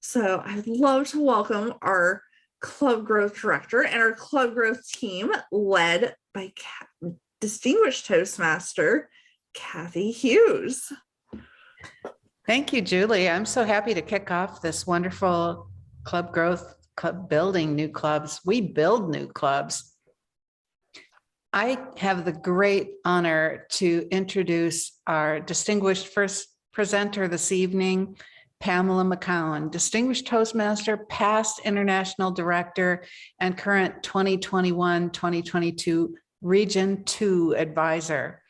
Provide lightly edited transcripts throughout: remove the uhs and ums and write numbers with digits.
So I'd love to welcome our club growth director and our club growth team led by distinguished Toastmaster, Kathy Hughes. Thank you, Julie. I'm so happy to kick off this wonderful club growth, club building new clubs. We build new clubs. I have the great honor to introduce our distinguished first presenter this evening, Pamela Mccown, Distinguished Toastmaster, past International Director, and current 2021-2022 Region 2 Advisor.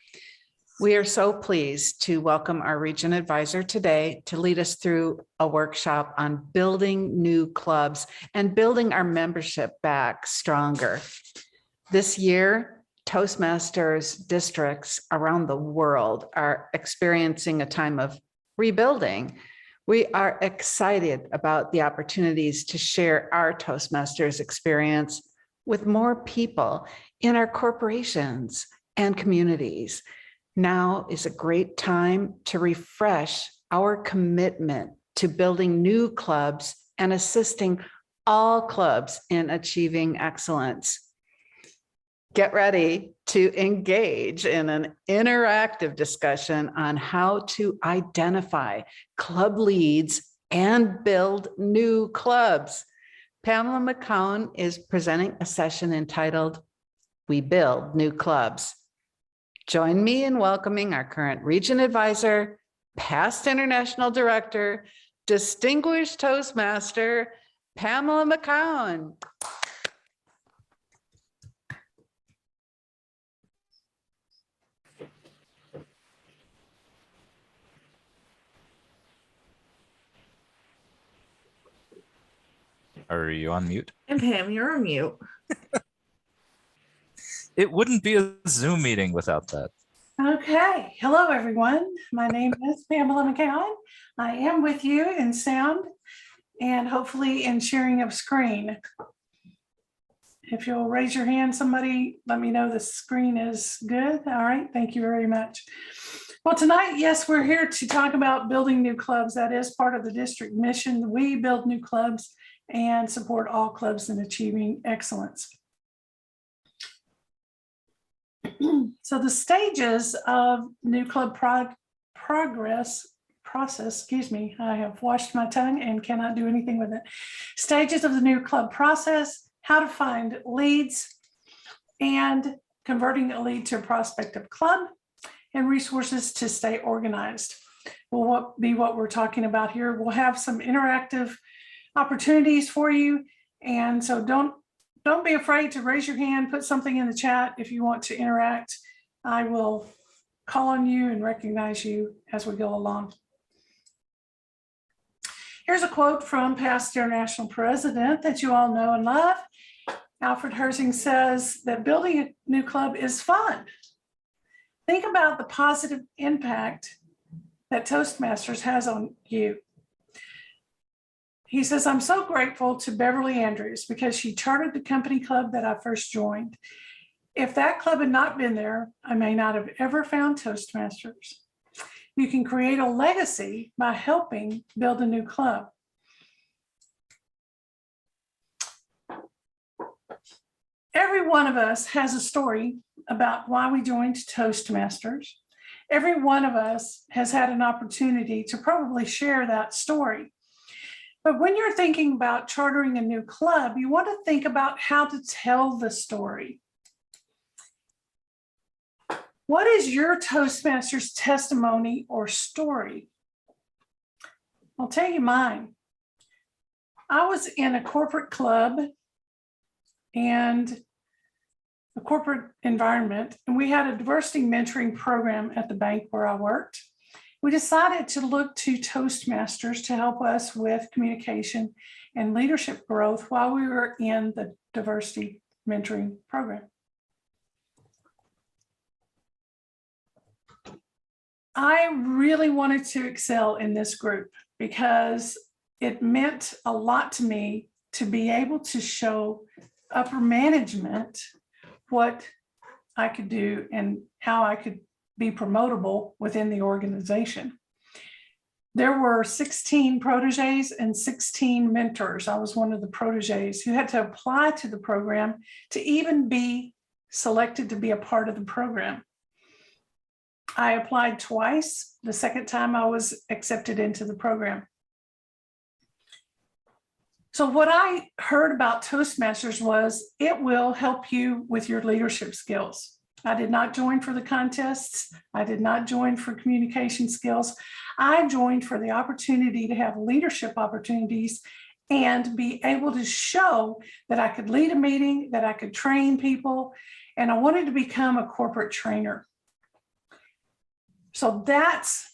We are so pleased to welcome our Region Advisor today to lead us through a workshop on building new clubs and building our membership back stronger. This year, Toastmasters districts around the world are experiencing a time of rebuilding. We are excited about the opportunities to share our Toastmasters experience with more people in our corporations and communities. Now is a great time to refresh our commitment to building new clubs and assisting all clubs in achieving excellence. Get ready to engage in an interactive discussion on how to identify club leads and build new clubs. Pamela McCown is presenting a session entitled, "We Build New Clubs." Join me in welcoming our current Region Advisor, past International Director, Distinguished Toastmaster, Pamela McCown. Are you on mute? And Pam, you're on mute. It wouldn't be a Zoom meeting without that. Okay. Hello, everyone. My name is Pamela McCown. I am with you in sound and hopefully in sharing of screen. If you'll raise your hand, somebody let me know the screen is good. All right. Thank you very much. Well, tonight, yes, we're here to talk about building new clubs. That is part of the district mission. We build new clubs and support all clubs in achieving excellence. So the stages of new club process, excuse me, I have washed my tongue and cannot do anything with it. Stages of the new club process, how to find leads and converting a lead to a prospective club, and resources to stay organized will be what we're talking about here. We'll have some interactive opportunities for you. And so don't be afraid to raise your hand, put something in the chat if you want to interact. I will call on you and recognize you as we go along. Here's a quote from past International President that you all know and love. Alfred Herzing says that building a new club is fun. Think about the positive impact that Toastmasters has on you. He says, "I'm so grateful to Beverly Andrews because she chartered the company club that I first joined. If that club had not been there, I may not have ever found Toastmasters. You can create a legacy by helping build a new club." Every one of us has a story about why we joined Toastmasters. Every one of us has had an opportunity to probably share that story. But when you're thinking about chartering a new club, you want to think about how to tell the story. What is your Toastmasters testimony or story? I'll tell you mine. I was in a corporate club and a corporate environment, and we had a diversity mentoring program at the bank where I worked. We decided to look to Toastmasters to help us with communication and leadership growth while we were in the diversity mentoring program. I really wanted to excel in this group because it meant a lot to me to be able to show upper management what I could do and how I could be promotable within the organization. there were 16 proteges and 16 mentors. I was one of the proteges who had to apply to the program to even be selected to be a part of the program. I applied twice. The second time I was accepted into the program. So what I heard about Toastmasters was it will help you with your leadership skills. I did not join for the contests. I did not join for communication skills. I joined for the opportunity to have leadership opportunities and be able to show that I could lead a meeting, that I could train people, and I wanted to become a corporate trainer. So that's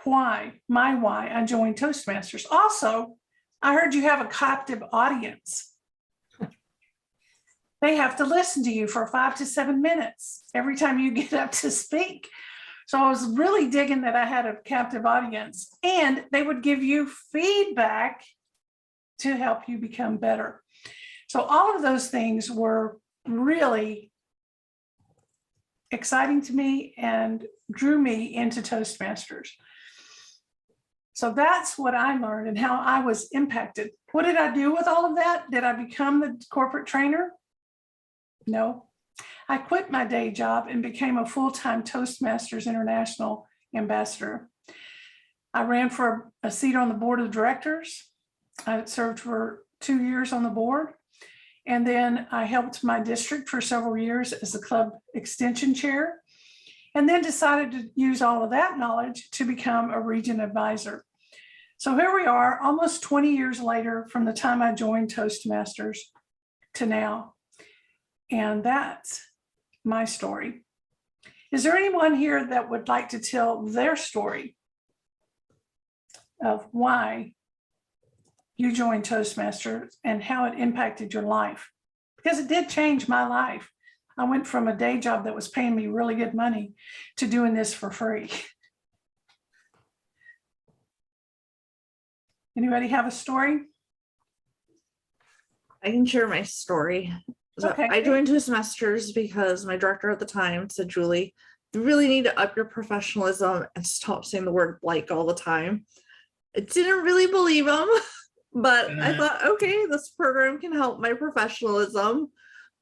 why I joined Toastmasters. Also, I heard you have a captive audience. They have to listen to you for 5 to 7 minutes every time you get up to speak. So I was really digging that I had a captive audience, and they would give you feedback to help you become better. So all of those things were really exciting to me and drew me into Toastmasters. So that's what I learned and how I was impacted. What did I do with all of that? Did I become the corporate trainer? No. I quit my day job and became a full-time Toastmasters International ambassador. I ran for a seat on the board of directors. I served for 2 years on the board. And then I helped my district for several years as the club extension chair, and then decided to use all of that knowledge to become a region advisor. So here we are, almost 20 years later from the time I joined Toastmasters to now. And that's my story. Is there anyone here that would like to tell their story of why you joined Toastmasters and how it impacted your life? Because it did change my life. I went from a day job that was paying me really good money to doing this for free. Anybody have a story? I can share my story. So Okay. I joined Toastmasters because my director at the time said, Julie, you really need to up your professionalism and stop saying the word like all the time. I didn't really believe him, but I thought, okay, this program can help my professionalism.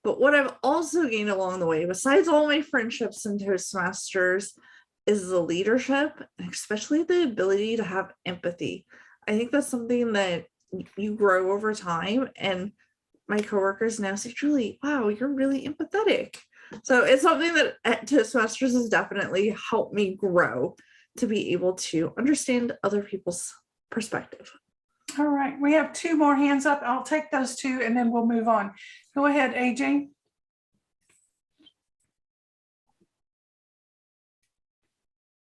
But what I've also gained along the way, besides all my friendships in Toastmasters, is the leadership, and especially the ability to have empathy. I think that's something that you grow over time. And my coworkers now say, Julie, wow, you're really empathetic. So it's something that at Toastmasters has definitely helped me grow to be able to understand other people's perspective. All right, we have 2 more hands up. I'll take those 2 and then we'll move on. Go ahead, AJ.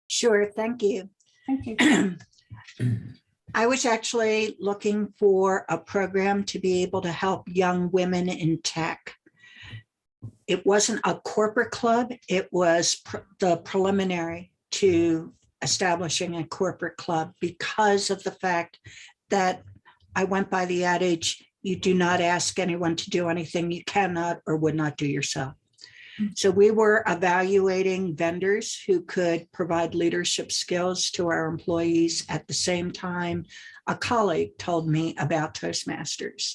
Sure, thank you. Thank you. I was actually looking for a program to be able to help young women in tech. It wasn't a corporate club, it was the preliminary to establishing a corporate club because of the fact that I went by the adage, you do not ask anyone to do anything you cannot or would not do yourself. So we were evaluating vendors who could provide leadership skills to our employees. At the same time, a colleague told me about Toastmasters.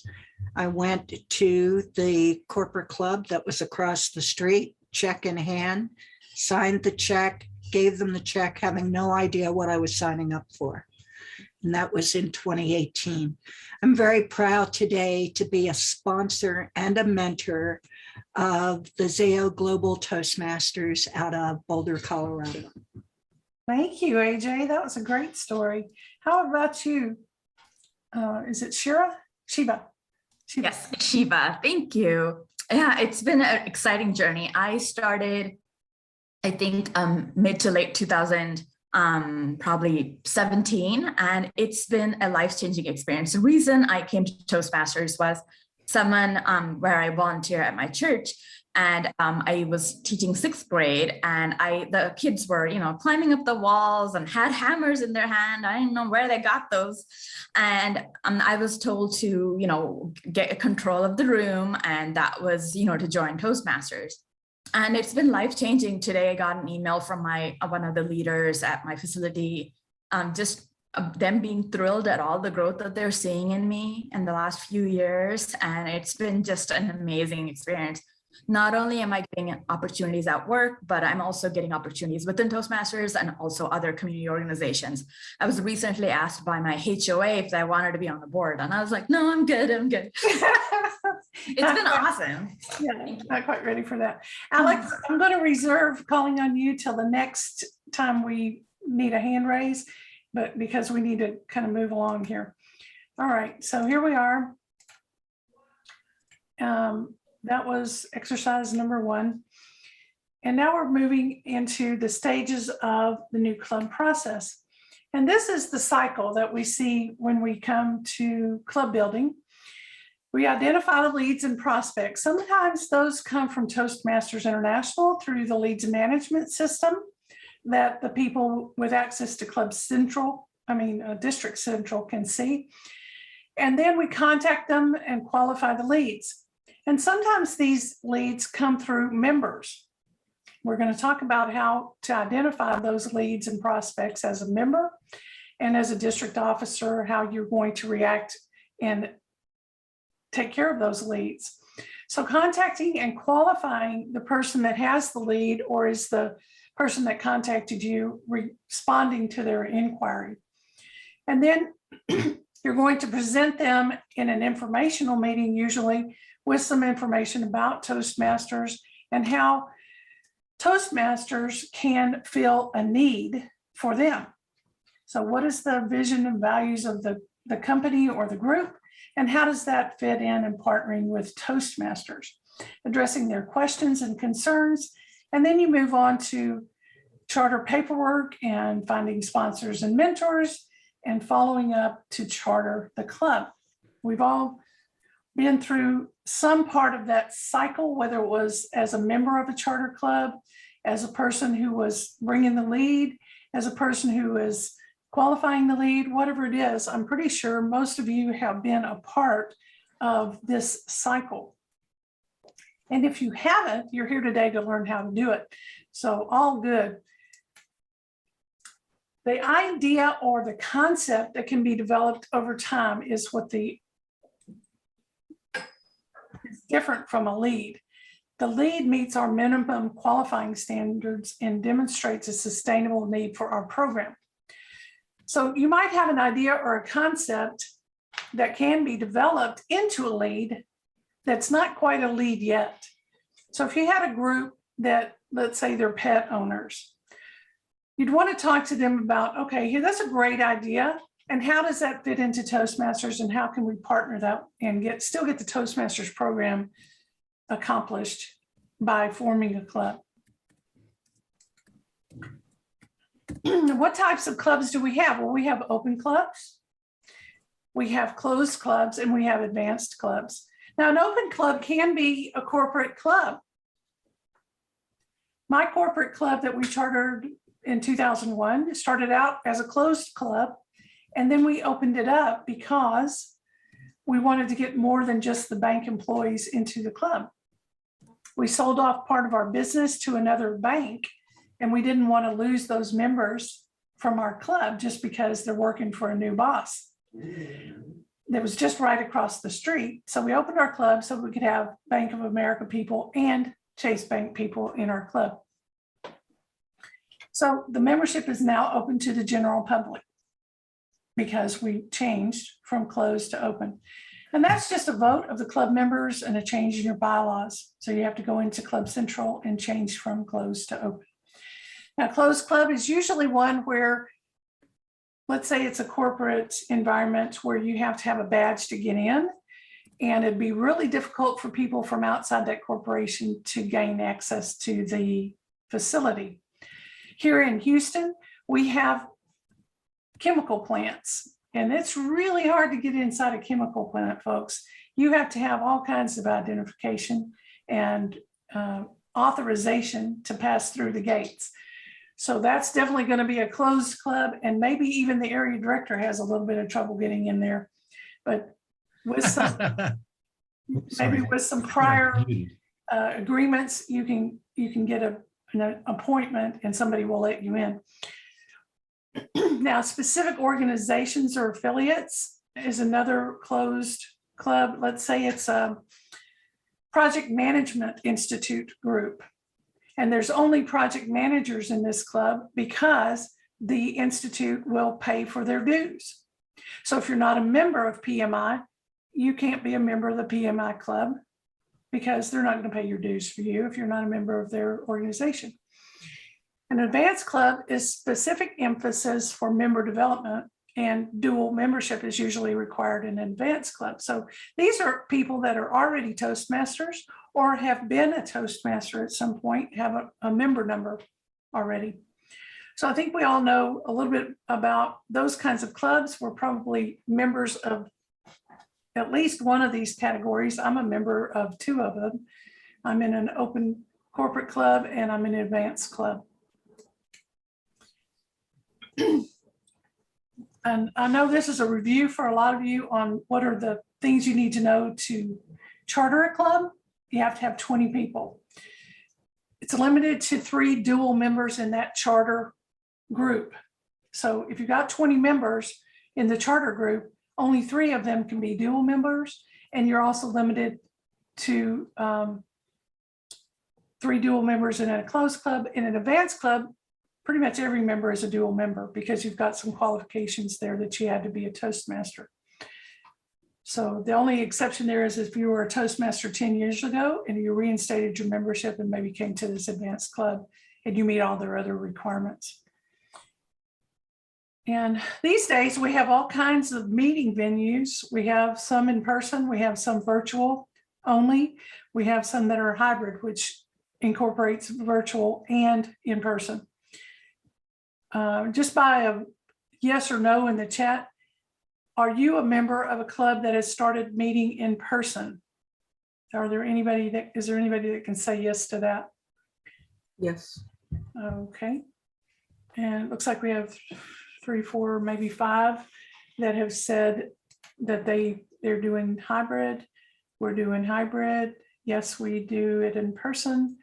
I went to the corporate club that was across the street, check in hand, signed the check, gave them the check, having no idea what I was signing up for. And that was in 2018. I'm very proud today to be a sponsor and a mentor of the ZAO Global Toastmasters out of Boulder, Colorado. Thank you, AJ. That was a great story. How about you? Is it Shira? Shiva. Yes, Shiva. Thank you. Yeah, it's been an exciting journey. I started, I think, mid to late 2000, probably 17, and it's been a life-changing experience. The reason I came to Toastmasters was someone where I volunteer at my church, and I was teaching 6th grade, and the kids were, climbing up the walls and had hammers in their hand. I didn't know where they got those. And I was told to, get control of the room, and that was, to join Toastmasters. And it's been life-changing. Today, I got an email from one of the leaders at my facility, just them being thrilled at all the growth that they're seeing in me in the last few years. And it's been just an amazing experience. Not only am I getting opportunities at work, but I'm also getting opportunities within Toastmasters and also other community organizations. I was recently asked by my HOA if I wanted to be on the board, and I was like, no, I'm good. I'm good. It's been awesome. Yeah, not quite ready for that. Alex, I'm going to reserve calling on you till the next time we need a hand raise, but because we need to kind of move along here. All right, so here we are. That was exercise number 1. And now we're moving into the stages of the new club process. And this is the cycle that we see when we come to club building. We identify the leads and prospects. Sometimes those come from Toastmasters International through the leads management system that the people with access to Club Central, District Central can see. And then we contact them and qualify the leads. And sometimes these leads come through members. We're going to talk about how to identify those leads and prospects as a member and as a district officer, how you're going to react and take care of those leads. So contacting and qualifying the person that has the lead, or is the person that contacted you responding to their inquiry. And then you're going to present them in an informational meeting, usually with some information about Toastmasters and how Toastmasters can fill a need for them. So what is the vision and values of the company or the group? And how does that fit in partnering with Toastmasters, addressing their questions and concerns? And then you move on to charter paperwork and finding sponsors and mentors and following up to charter the club. We've all been through some part of that cycle, whether it was as a member of a charter club, as a person who was bringing the lead, as a person who is qualifying the lead, whatever it is. I'm pretty sure most of you have been a part of this cycle. And if you haven't, you're here today to learn how to do it. So all good. The idea or the concept that can be developed over time is what is different from a lead. The lead meets our minimum qualifying standards and demonstrates a sustainable need for our program. So you might have an idea or a concept that can be developed into a lead that's not quite a lead yet. So if you had a group that, let's say they're pet owners, you'd want to talk to them about, okay, here, that's a great idea. And how does that fit into Toastmasters, and how can we partner that and still get the Toastmasters program accomplished by forming a club? What types of clubs do we have? Well, we have open clubs, we have closed clubs, and we have advanced clubs. Now, an open club can be a corporate club. My corporate club that we chartered in 2001 started out as a closed club, and then we opened it up because we wanted to get more than just the bank employees into the club. We sold off part of our business to another bank, and we didn't want to lose those members from our club just because they're working for a new boss that was just right across the street. So we opened our club so we could have Bank of America people and Chase Bank people in our club. So the membership is now open to the general public because we changed from closed to open. And that's just a vote of the club members and a change in your bylaws. So you have to go into Club Central and change from closed to open. Now, closed club is usually one where, let's say it's a corporate environment where you have to have a badge to get in, and it'd be really difficult for people from outside that corporation to gain access to the facility. Here in Houston, we have chemical plants, and it's really hard to get inside a chemical plant, folks. You have to have all kinds of identification and authorization to pass through the gates. So that's definitely going to be a closed club, and maybe even the area director has a little bit of trouble getting in there. But with some, maybe with some prior agreements, you can get an appointment and somebody will let you in. Now, specific organizations or affiliates is another closed club. Let's say it's a Project Management Institute group. And there's only project managers in this club because the institute will pay for their dues. So if you're not a member of PMI, you can't be a member of the PMI club because they're not going to pay your dues for you if you're not a member of their organization. An advanced club is specific emphasis for member development, and dual membership is usually required in an advanced club. So these are people that are already Toastmasters or have been a Toastmaster at some point, have a member number already. So I think we all know a little bit about those kinds of clubs. We're probably members of at least one of these categories. I'm a member of two of them. I'm in an open corporate club and I'm in an advanced club. And I know this is a review for a lot of you on what are the things you need to know to charter a club. You have to have 20 people. It's limited to 3 dual members in that charter group. So if you've got 20 members in the charter group, only 3 of them can be dual members. And you're also limited to 3 dual members in a closed club. In an advanced club, pretty much every member is a dual member because you've got some qualifications there that you had to be a Toastmaster. So the only exception there is if you were a Toastmaster 10 years ago and you reinstated your membership and maybe came to this advanced club and you meet all their other requirements. And these days we have all kinds of meeting venues. We have some in person, we have some virtual only. We have some that are hybrid, which incorporates virtual and in person. Just by a yes or no in the chat, are you a member of a club that has started meeting in person? Is there anybody that can say yes to that? Yes. Okay. And it looks like we have 3, 4, maybe 5 that have said that they're doing hybrid. We're doing hybrid. Yes, we do it in person.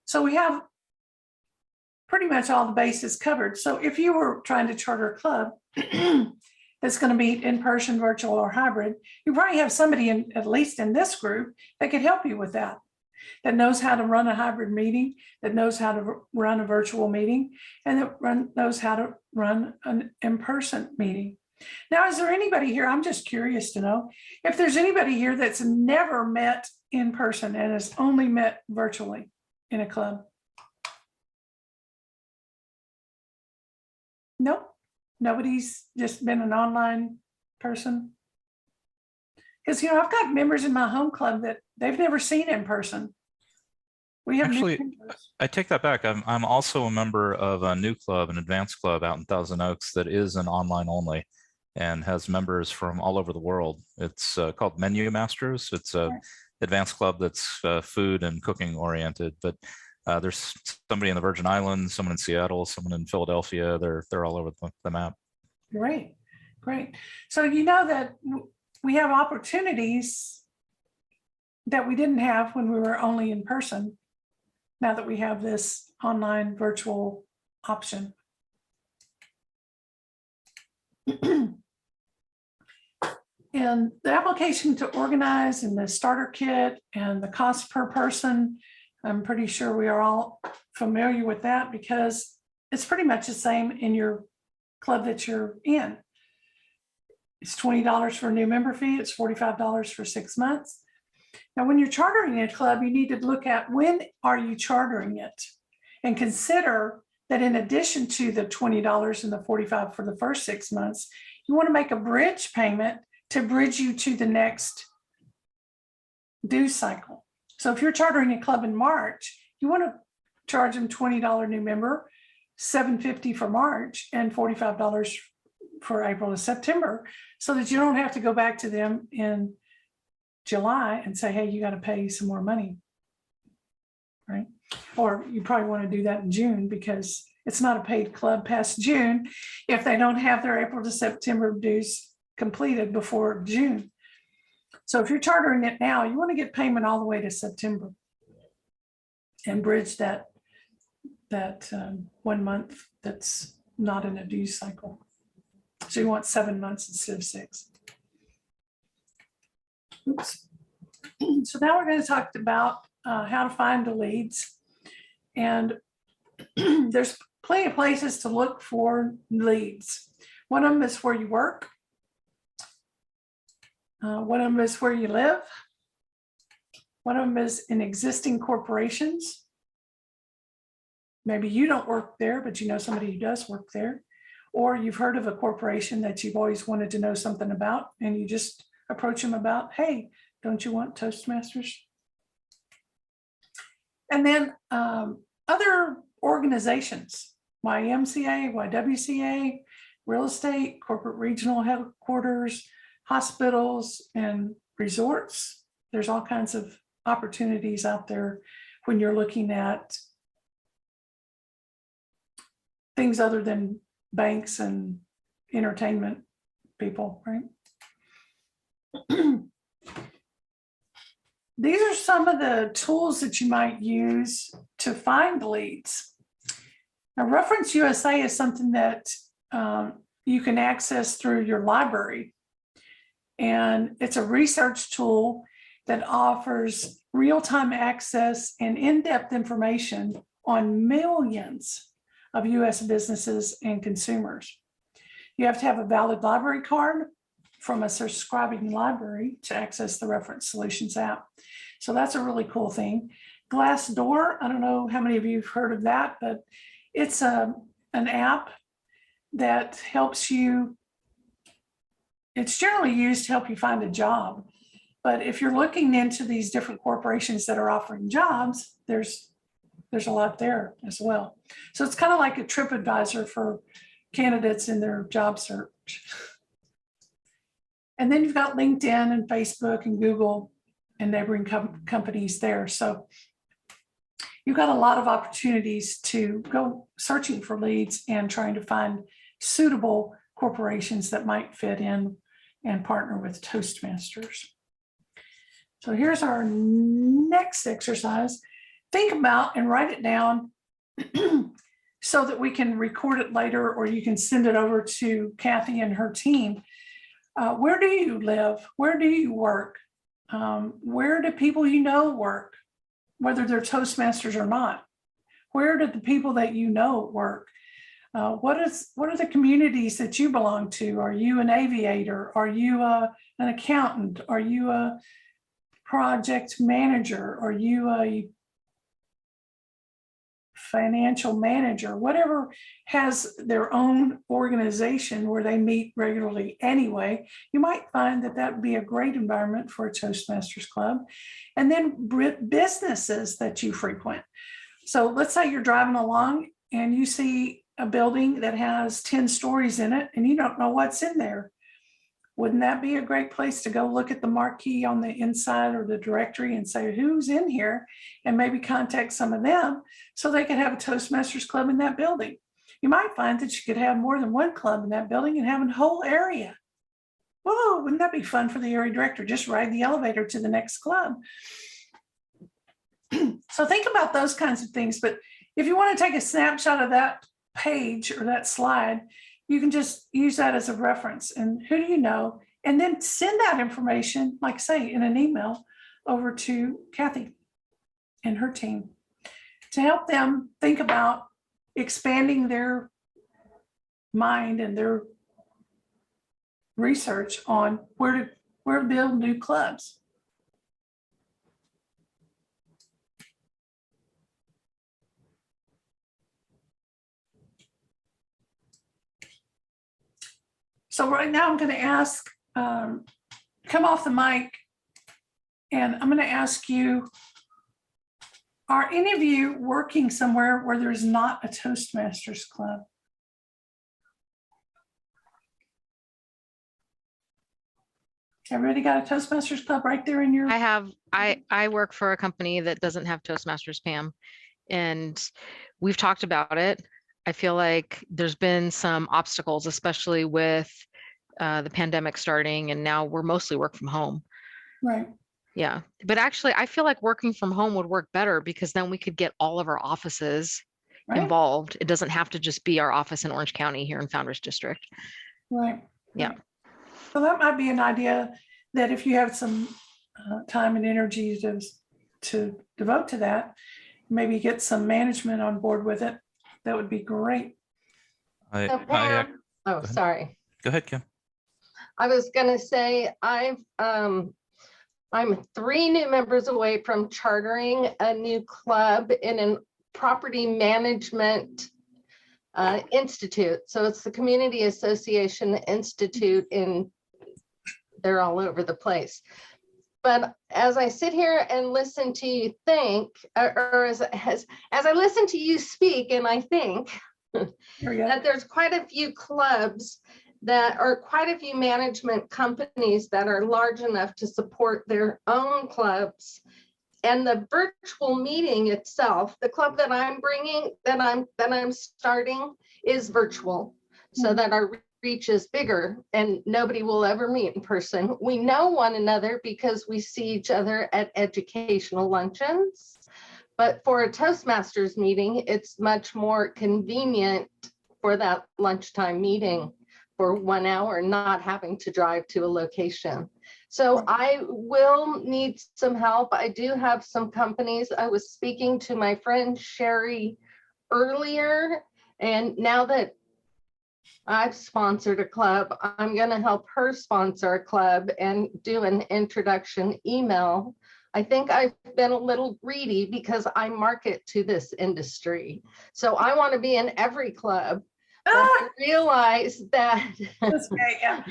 So we have pretty much all the bases covered. So if you were trying to charter a club that's going to meet in person, virtual, or hybrid, you probably have somebody in, at least in this group, that could help you with that knows how to run a hybrid meeting, that knows how to run a virtual meeting, and that knows how to run an in-person meeting. Now, is there anybody here? I'm just curious to know if there's anybody here that's never met in person and has only met virtually in a club. Nope, nobody's just been an online person. Because, you know, I've got members in my home club that they've never seen in person. We have Actually, I take that back. I'm also a member of a new club, an advanced club out in Thousand Oaks that is an online only and has members from all over the world. It's called Menu Masters. It's a advanced club that's food and cooking oriented, but there's somebody in the Virgin Islands, someone in Seattle, someone in Philadelphia. They're all over the map. Great, great. So you know that we have opportunities that we didn't have when we were only in person, now that we have this online virtual option. And the application to organize and the starter kit and the cost per person, I'm pretty sure we are all familiar with that because it's pretty much the same in your club that you're in. It's $20 for a new member fee. It's $45 for 6 months. Now, when you're chartering a club, you need to look at when are you chartering it and consider that in addition to the $20 and the $45 for the first 6 months, you want to make a bridge payment to bridge you to the next due cycle. So if you're chartering a club in March, you want to charge them $20 new member, $7.50 for March, and $45 for April to September, so that you don't have to go back to them in July and say, hey, you got to pay some more money, right? Or you probably want to do that in June because it's not a paid club past June if they don't have their April to September dues completed before June. So if you're chartering it now, you want to get payment all the way to September and bridge that 1 month that's not in a dues cycle. So you want 7 months instead of 6. Oops. So now we're going to talk about how to find the leads. And there's plenty of places to look for leads. One of them is where you work. One of them is where you live. One of them is in existing corporations. Maybe you don't work there, but you know somebody who does work there. Or you've heard of a corporation that you've always wanted to know something about, and you just approach them about, hey, don't you want Toastmasters? And then other organizations, YMCA, YWCA, real estate, corporate regional headquarters, hospitals, and resorts. There's all kinds of opportunities out there when you're looking at things other than banks and entertainment people, right? These are some of the tools that you might use to find leads. Now, Reference USA is something that you can access through your library. And it's a research tool that offers real-time access and in-depth information on millions of US businesses and consumers. You have to have a valid library card from a subscribing library to access the Reference Solutions app. So that's a really cool thing. Glassdoor, I don't know how many of you have heard of that, but it's an app that helps you. It's generally used to help you find a job. But if you're looking into these different corporations that are offering jobs, there's a lot there as well. So it's kind of like a TripAdvisor for candidates in their job search. And then you've got LinkedIn and Facebook and Google and neighboring companies there. So you've got a lot of opportunities to go searching for leads and trying to find suitable corporations that might fit in and partner with Toastmasters. So here's our next exercise. Think about and write it down so that we can record it later, or you can send it over to Kathy and her team. Where do you live? Where do you work? Where do people you know work, whether they're Toastmasters or not? Where do the people that you know work? What are the communities that you belong to? Are you an aviator? Are you an accountant? Are you a project manager? Are you a financial manager? Whatever has their own organization where they meet regularly anyway, you might find that that would be a great environment for a Toastmasters club. And then businesses that you frequent. So let's say you're driving along and you see a building that has 10 stories in it and you don't know what's in there. Wouldn't that be a great place to go look at the marquee on the inside or the directory and say who's in here, and maybe contact some of them so they could have a Toastmasters club in that building? You might find that you could have more than one club in that building and have a whole area. Whoa, wouldn't that be fun for the area director? Just ride the elevator to the next club. So think about those kinds of things. But if you want to take a snapshot of that page or that slide, you can just use that as a reference. And who do you know? And then send that information, like I say, in an email over to Kathy and her team to help them think about expanding their mind and their research on where to build new clubs. So right now I'm going to ask, come off the mic, and I'm going to ask you, are any of you working somewhere where there's not a Toastmasters club? Everybody got a Toastmasters club right there in your? I work for a company that doesn't have Toastmasters, Pam, and we've talked about it. I feel like there's been some obstacles, especially with the pandemic starting, and now we're mostly work from home. Right. Yeah, but actually I feel like working from home would work better, because then we could get all of our offices Right. involved. It doesn't have to just be our office in Orange County here in Founders District. Right. Yeah. Right. So that might be an idea that if you have some time and energy to devote to that, maybe get some management on board with it. That would be great. So Pam, oh, sorry. Go ahead, Kim. I was gonna say, I'm 3 new members away from chartering a new club in a property management institute. So it's the Community Association Institute they're all over the place. But as I sit here and listen to you think, or as I listen to you speak, and I think that there's quite a few clubs that are quite a few management companies that are large enough to support their own clubs. And the virtual meeting itself, the club that I'm bringing, that I'm starting is virtual, so that our reach is bigger and nobody will ever meet in person. We know one another because we see each other at educational luncheons. But for a Toastmasters meeting, it's much more convenient for that lunchtime meeting for 1 hour, not having to drive to a location. So I will need some help. I do have some companies. I was speaking to my friend Sherry earlier, and now that I've sponsored a club, I'm going to help her sponsor a club and do an introduction email. I think I've been a little greedy because I market to this industry. So I want to be in every club. But I realize that That's great, yeah.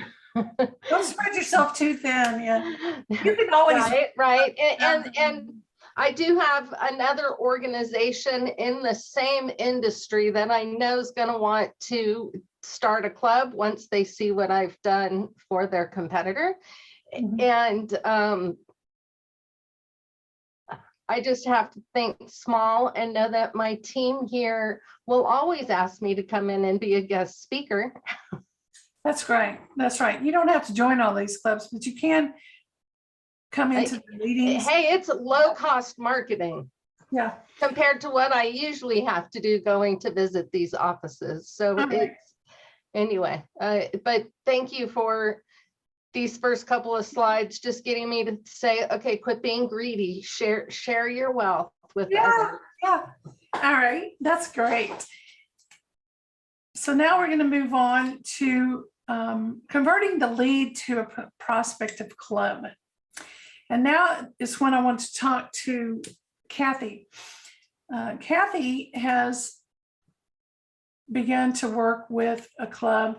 Don't spread yourself too thin. Yeah, you can always right. And I do have another organization in the same industry that I know is going to want to start a club once they see what I've done for their competitor. And I just have to think small and know that my team here will always ask me to come in and be a guest speaker. That's great. That's right. You don't have to join all these clubs, but you can come into the meetings. Hey, it's low cost marketing. Yeah. Compared to what I usually have to do going to visit these offices. So it's anyway, but thank you for these first couple of slides, just getting me to say, okay, quit being greedy, share your wealth with others. Yeah. All right. That's great. So now we're going to move on to converting the lead to a prospective club. And now is when I want to talk to Kathy. Kathy has begun to work with a club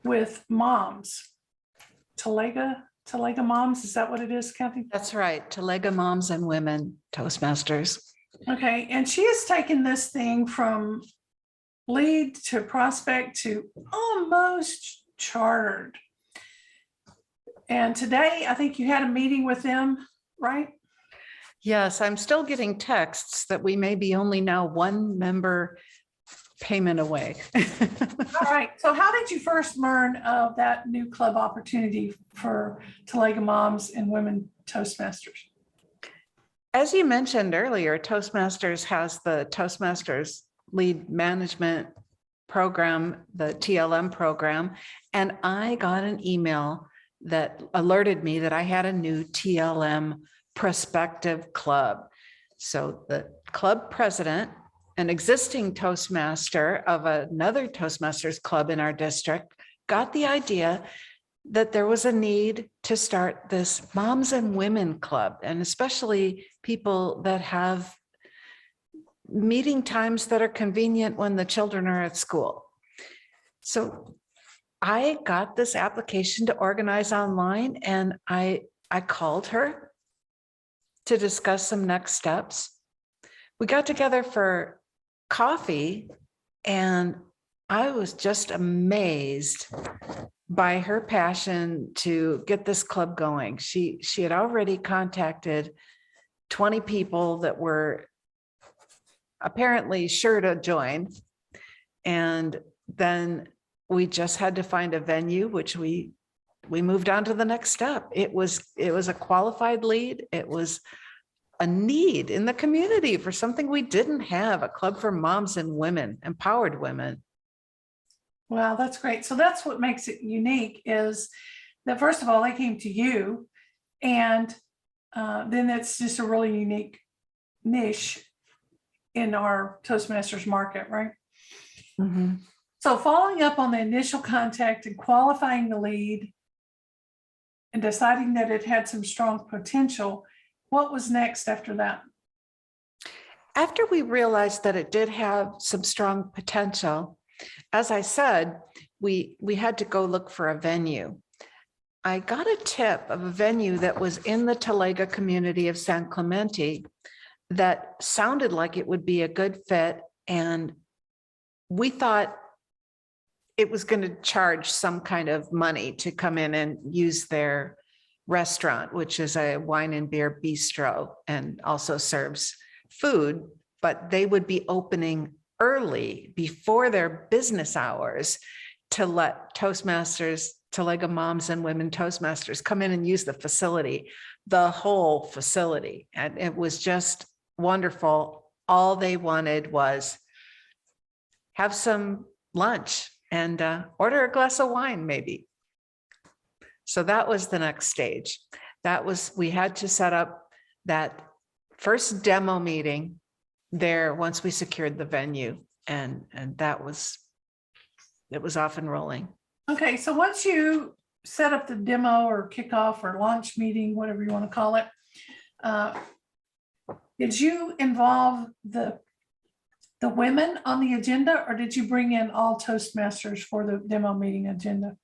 with moms. Talega Moms, is that what it is, Kathy? That's right. Talega Moms and Women Toastmasters. Okay, and she has taken this thing from lead to prospect to almost chartered. And today, I think you had a meeting with them, right? Yes, I'm still getting texts that we may be only now 1 member payment away. All right. So how did you first learn of that new club opportunity for Talega Moms and Women Toastmasters? As you mentioned earlier, Toastmasters has the Toastmasters Lead Management Program, the TLM program, and I got an email that alerted me that I had a new TLM prospective club. So the club president, an existing Toastmaster of another Toastmasters club in our district, got the idea that there was a need to start this Moms and Women Club, and especially people that have meeting times that are convenient when the children are at school. So I got this application to organize online, and I called her to discuss some next steps. We got together for coffee, and I was just amazed by her passion to get this club going. She had already contacted 20 people that were apparently sure to join. And then we just had to find a venue, which we moved on to the next step. It was a qualified lead. It was a need in the community for something we didn't have, a club for moms and women, empowered women. Wow, that's great. So that's what makes it unique is that first of all, they came to you, and then that's just a really unique niche in our Toastmasters market, right? Mhm. So following up on the initial contact and qualifying the lead and deciding that it had some strong potential, what was next after that? After we realized that it did have some strong potential, as I said, we had to go look for a venue. I got a tip of a venue that was in the Talega community of San Clemente that sounded like it would be a good fit. And we thought it was going to charge some kind of money to come in and use their restaurant, which is a wine and beer bistro and also serves food, but they would be opening early before their business hours to let Toastmasters, Talega moms and women Toastmasters come in and use the facility, the whole facility. And it was just wonderful. All they wanted was have some lunch and order a glass of wine, maybe. So that was the next stage. We had to set up that first demo meeting there once we secured the venue, and it was off and rolling. Okay, so once you set up the demo or kickoff or launch meeting, whatever you want to call it, did you involve the women on the agenda, or did you bring in all Toastmasters for the demo meeting agenda?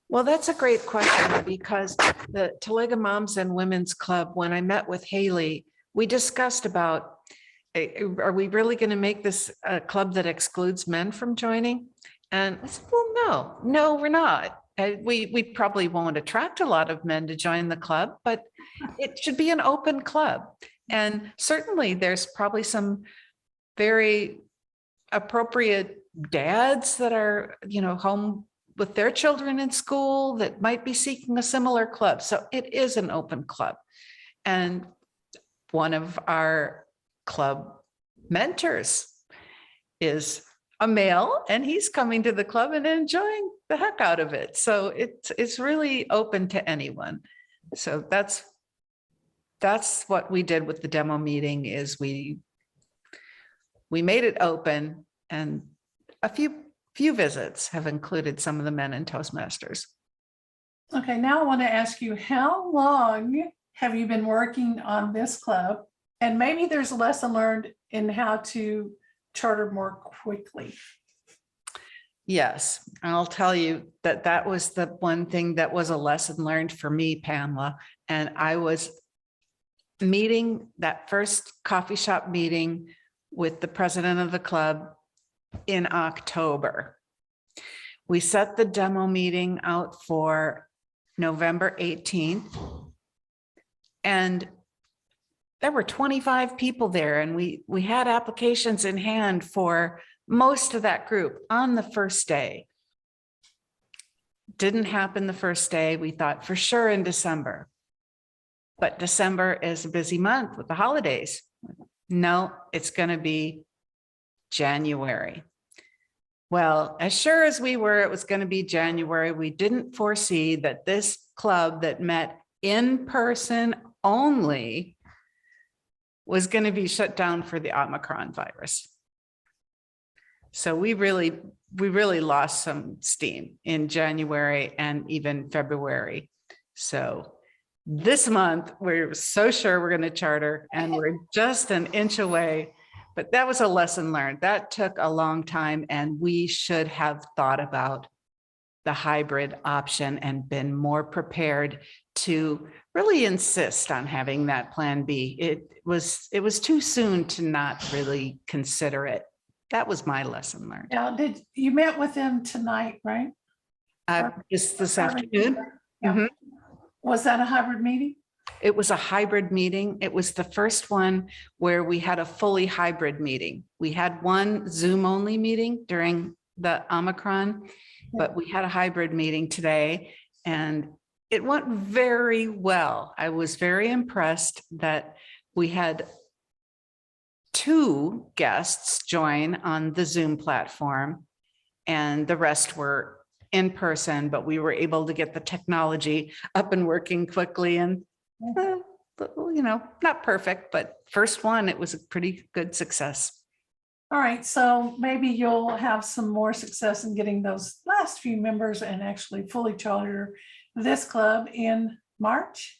Well, that's a great question, because the Talega Moms and Women's Club, when I met with Haley, we discussed about, are we really going to make this a club that excludes men from joining? And I said, well, no, we're not. We probably won't attract a lot of men to join the club, but it should be an open club. And certainly there's probably some very appropriate dads that are, home with their children in school that might be seeking a similar club. So it is an open club. And one of our club mentors is a male, and he's coming to the club and enjoying the heck out of it. So it's really open to anyone. So that's what we did with the demo meeting, is we made it open, and a few visits have included some of the men in Toastmasters. Okay, now I want to ask you, how long have you been working on this club? And maybe there's a lesson learned in how to charter more quickly. Yes, I'll tell you that was the one thing that was a lesson learned for me, Pamela. And I was meeting that first coffee shop meeting with the president of the club in October. We set the demo meeting out for November 18th. And there were 25 people there, and we had applications in hand for most of that group on the first day. Didn't happen the first day. We thought for sure in December, but December is a busy month with the holidays. No, it's going to be January. Well, as sure as we were, it was going to be January. We didn't foresee that this club that met in person only was going to be shut down for the Omicron virus. So we really lost some steam in January and even February. So this month, we're so sure we're going to charter, and we're just an inch away. But that was a lesson learned. That took a long time, and we should have thought about the hybrid option and been more prepared to really insist on having that plan B. It was too soon to not really consider it. That was my lesson learned. Now, did you met with them tonight, right? Just this afternoon. Yeah. Mhm. Was that a hybrid meeting? It was a hybrid meeting. It was the first one where we had a fully hybrid meeting. We had one Zoom only meeting during the Omicron, but we had a hybrid meeting today, and it went very well. I was very impressed that we had 2 guests join on the Zoom platform, and the rest were in person, but we were able to get the technology up and working quickly, and not perfect, but first one, it was a pretty good success. All right, so maybe you'll have some more success in getting those last few members and actually fully charter this club in March.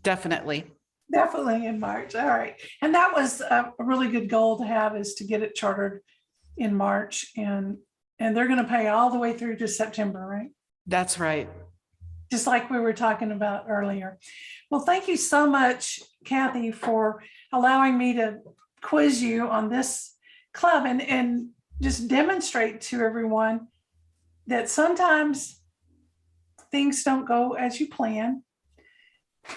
Definitely. Definitely in March. All right. And that was a really good goal to have, is to get it chartered in March, and they're going to pay all the way through to September, right? That's right. Just like we were talking about earlier. Well, thank you so much, Kathy, for allowing me to quiz you on this club and just demonstrate to everyone that sometimes things don't go as you plan.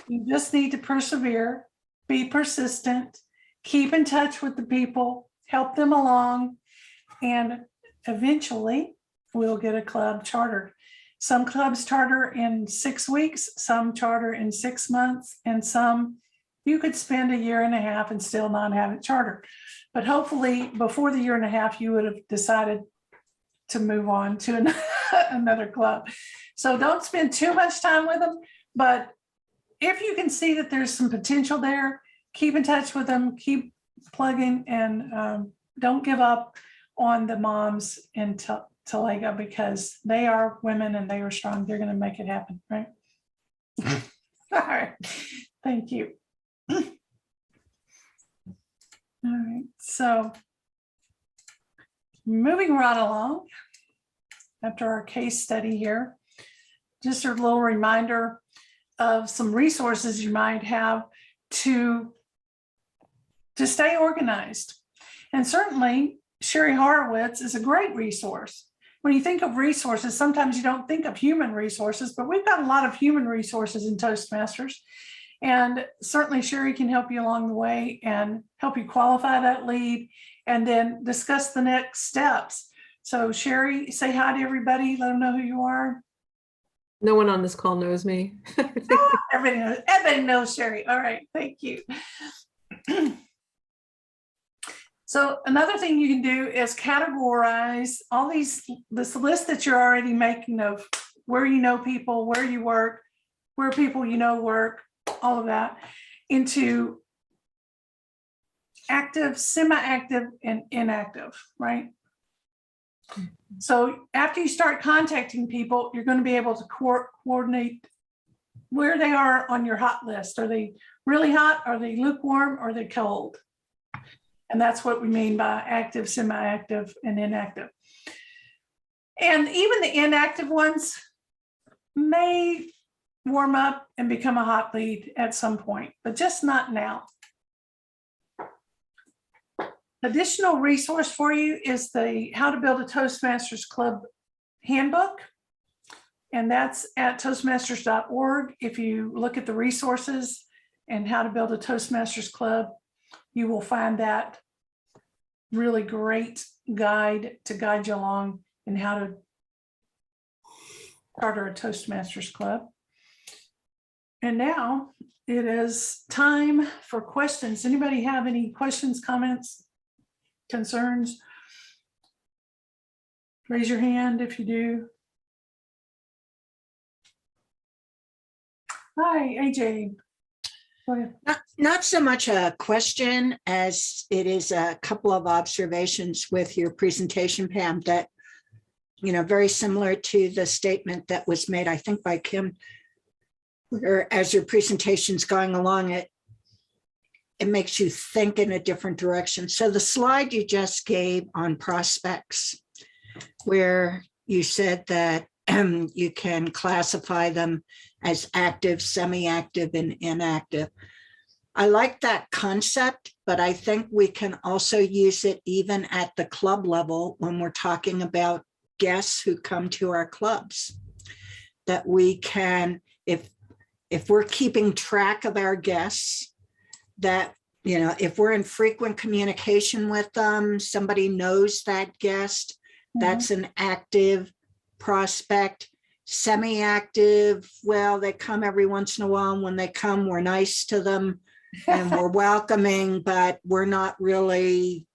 You just need to persevere, be persistent, keep in touch with the people, help them along, and eventually we'll get a club chartered. Some clubs charter in 6 weeks, some charter in 6 months, and some you could spend 1.5 years and still not have it chartered. But hopefully before the 1.5 years, you would have decided to move on to another club. So don't spend too much time with them, but if you can see that there's some potential there, keep in touch with them, keep plugging, and don't give up on the moms in Talega, because they are women and they are strong. They're going to make it happen, right? All right. Thank you. All right. So moving right along after our case study here, just a little reminder of some resources you might have to stay organized. And certainly Sherry Horowitz is a great resource. When you think of resources, sometimes you don't think of human resources, but we've got a lot of human resources in Toastmasters. And certainly Sherry can help you along the way and help you qualify that lead and then discuss the next steps. So Sherry, say hi to everybody, let them know who you are. No one on this call knows me. Everybody knows Sherry. All right, thank you. So another thing you can do is categorize all this list that you're already making of where you know people, where you work, where people you know work, all of that, into active, semi-active, and inactive, right? So after you start contacting people, you're going to be able to coordinate where they are on your hot list. Are they really hot? Are they lukewarm? Are they cold? And that's what we mean by active, semi-active, and inactive. And even the inactive ones may warm up and become a hot lead at some point, but just not now. Additional resource for you is the How to Build a Toastmasters Club Handbook. And that's at toastmasters.org. If you look at the resources and how to build a Toastmasters Club, you will find that really great guide to guide you along in how to charter a Toastmasters Club. And now it is time for questions. Anybody have any questions, comments, concerns? Raise your hand if you do. Hi, AJ. Go ahead. Not so much a question as it is a couple of observations with your presentation, Pam, that, very similar to the statement that was made, I think, by Kim, where as your presentation's going along, it makes you think in a different direction. So the slide you just gave on prospects, where you said that you can classify them as active, semi-active, and inactive. I like that concept, but I think we can also use it even at the club level when we're talking about guests who come to our clubs. That we can, if we're keeping track of our guests, that, if we're in frequent communication with them, somebody knows that guest, that's an active prospect. Semi-active, well, they come every once in a while, and when they come, we're nice to them, and we're welcoming, but we're not really,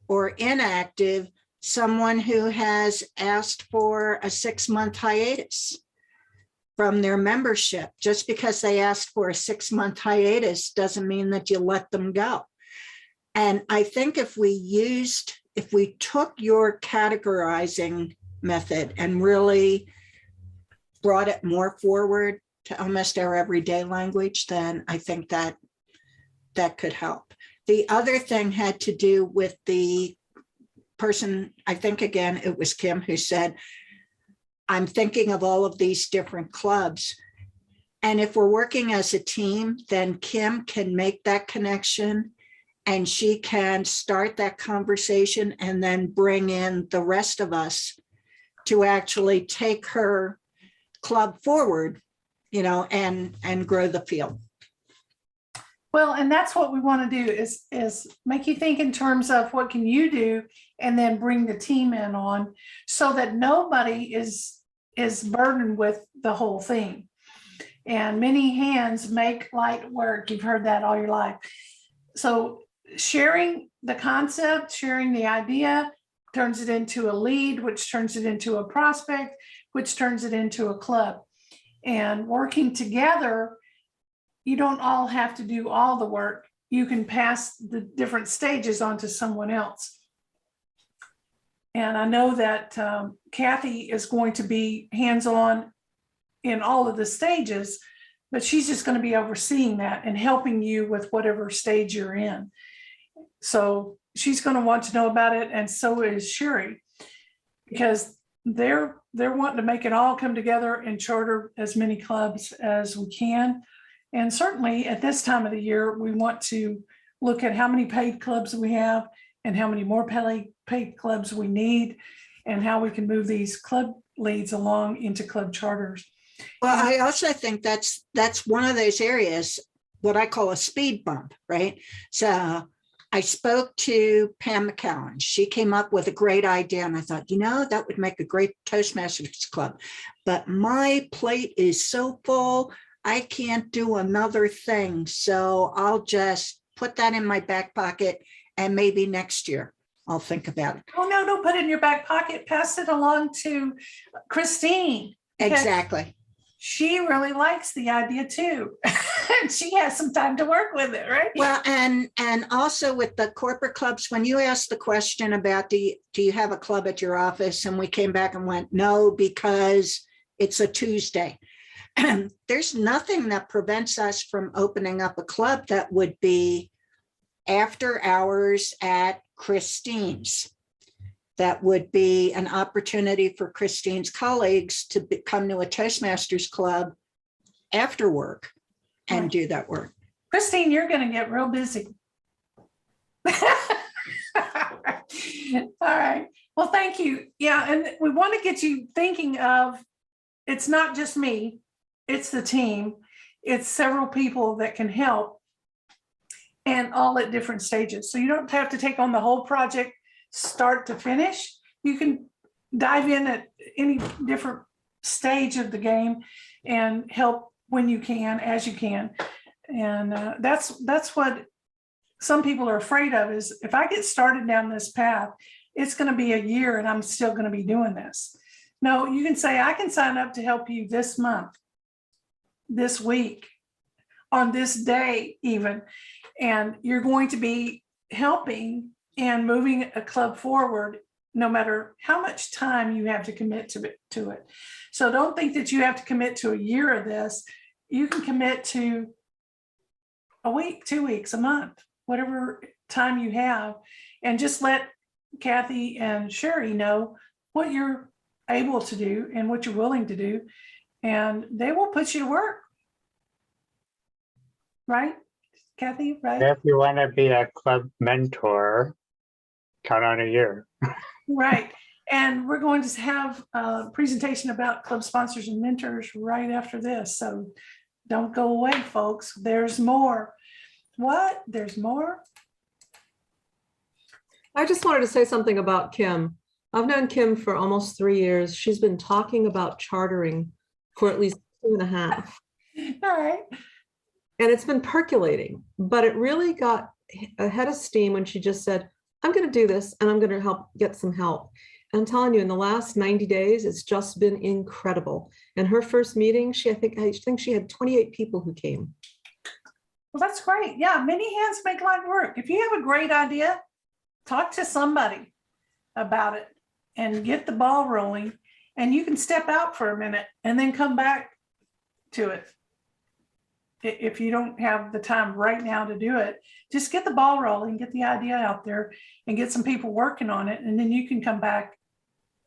or inactive, someone who has asked for a 6-month hiatus from their membership. Just because they asked for a 6-month hiatus doesn't mean that you let them go. And I think if we took your categorizing method and really brought it more forward to almost our everyday language, then I think that could help. The other thing had to do with the person, I think again, it was Kim, who said, I'm thinking of all of these different clubs. And if we're working as a team, then Kim can make that connection and she can start that conversation and then bring in the rest of us to actually take her club forward, and grow the field. Well, and that's what we want to do is make you think in terms of what can you do, and then bring the team in on, so that nobody is burdened with the whole thing. And many hands make light work. You've heard that all your life. So sharing the concept, sharing the idea, turns it into a lead, which turns it into a prospect, which turns it into a club. And working together, you don't all have to do all the work. You can pass the different stages on to someone else. And I know that Kathy is going to be hands-on in all of the stages, but she's just going to be overseeing that and helping you with whatever stage you're in. So she's going to want to know about it, and so is Sherry, because they're wanting to make it all come together and charter as many clubs as we can. And certainly at this time of the year, we want to look at how many paid clubs we have and how many more paid clubs we need, and how we can move these club leads along into club charters. Well, I also think that's one of those areas, what I call a speed bump, right? So I spoke to Pam McCown. She came up with a great idea, and I thought, that would make a great Toastmasters club. But my plate is so full, I can't do another thing. So I'll just put that in my back pocket, and maybe next year I'll think about it. Oh, no, don't put it in your back pocket. Pass it along to Christine. Exactly. She really likes the idea too. And she has some time to work with it, right? Well, and also with the corporate clubs, when you asked the question about do you have a club at your office, and we came back and went, no, because it's a Tuesday. There's nothing that prevents us from opening up a club that would be after hours at Christine's. That would be an opportunity for Christine's colleagues to come to a Toastmasters club after work and do that work. Christine, you're going to get real busy. All right. Well, thank you. Yeah. And we want to get you thinking of, it's not just me, it's the team. It's several people that can help, and all at different stages. So you don't have to take on the whole project start to finish. You can dive in at any different stage of the game and help when you can, as you can. And that's what some people are afraid of, is if I get started down this path, it's going to be a year and I'm still going to be doing this. No, you can say, I can sign up to help you this month, this week, on this day even, and you're going to be helping and moving a club forward, no matter how much time you have to commit to it. So don't think that you have to commit to a year of this. You can commit to a week, 2 weeks, a month, whatever time you have, and just let Kathy and Sherry know what you're able to do and what you're willing to do, and they will put you to work. Right, Kathy? Right? If you want to be a club mentor, count on a year. Right. And we're going to have a presentation about club sponsors and mentors right after this. So don't go away, folks. There's more. What? There's more? I just wanted to say something about Kim. I've known Kim for almost 3 years. She's been talking about chartering for at least 2.5. All right. And it's been percolating, but it really got a head of steam when she just said, I'm going to do this and I'm going to help get some help. And I'm telling you, in the last 90 days, it's just been incredible. And her first meeting, I think she had 28 people who came. Well, that's great. Yeah, many hands make light work. If you have a great idea, talk to somebody about it and get the ball rolling. And you can step out for a minute and then come back to it. If you don't have the time right now to do it, just get the ball rolling, get the idea out there and get some people working on it. And then you can come back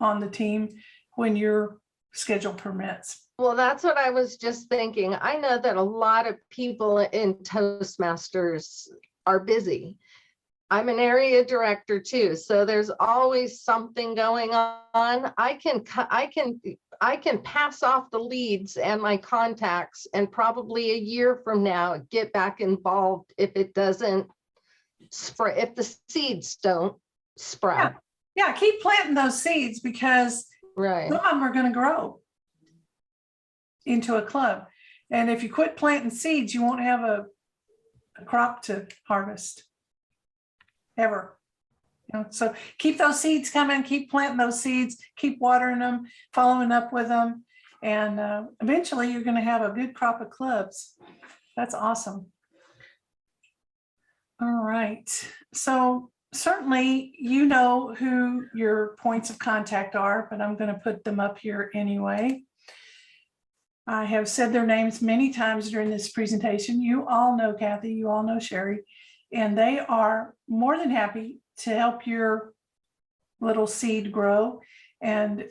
on the team when your schedule permits. Well, that's what I was just thinking. I know that a lot of people in Toastmasters are busy. I'm an area director too, so there's always something going on. I can pass off the leads and my contacts, and probably a year from now get back involved if it doesn't spread, if the seeds don't sprout. Yeah, keep planting those seeds, because Right. some of them are going to grow into a club. And if you quit planting seeds, you won't have a crop to harvest ever. You know, so keep those seeds coming, keep planting those seeds, keep watering them, following up with them. And eventually you're going to have a good crop of clubs. That's awesome. All right. So certainly you know who your points of contact are, but I'm going to put them up here anyway. I have said their names many times during this presentation. You all know Kathy, you all know Sherry, and they are more than happy to help your little seed grow and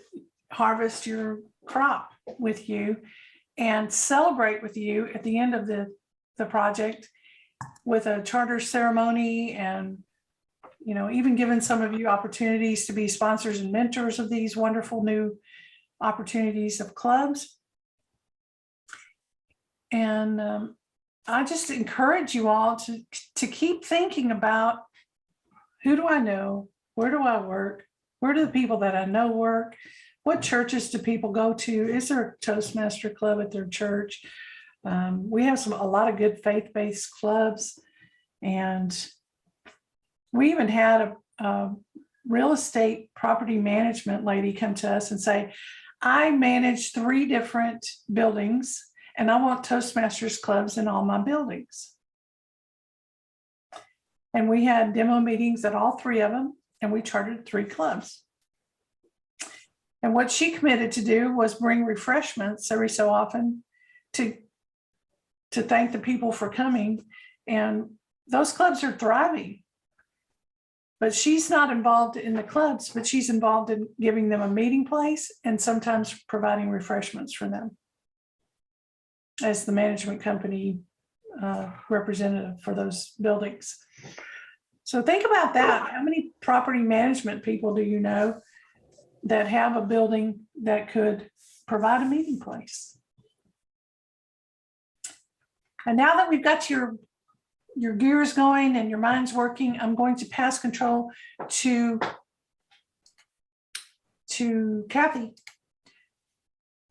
harvest your crop with you and celebrate with you at the end of the project with a charter ceremony, and you know, even giving some of you opportunities to be sponsors and mentors of these wonderful new opportunities of clubs. And I just encourage you all to keep thinking about, who do I know? Where do I work? Where do the people that I know work? What churches do people go to? Is there a Toastmaster club at their church? We have a lot of good faith-based clubs. And we even had a real estate property management lady come to us and say, I manage 3 different buildings and I want Toastmasters clubs in all my buildings. And we had demo meetings at all 3 of them, and we chartered 3 clubs. And what she committed to do was bring refreshments every so often to thank the people for coming. And those clubs are thriving. But she's not involved in the clubs, but she's involved in giving them a meeting place and sometimes providing refreshments for them as the management company representative for those buildings. So think about that. How many property management people do you know that have a building that could provide a meeting place? And now that we've got your gears going and your mind's working, I'm going to pass control to Kathy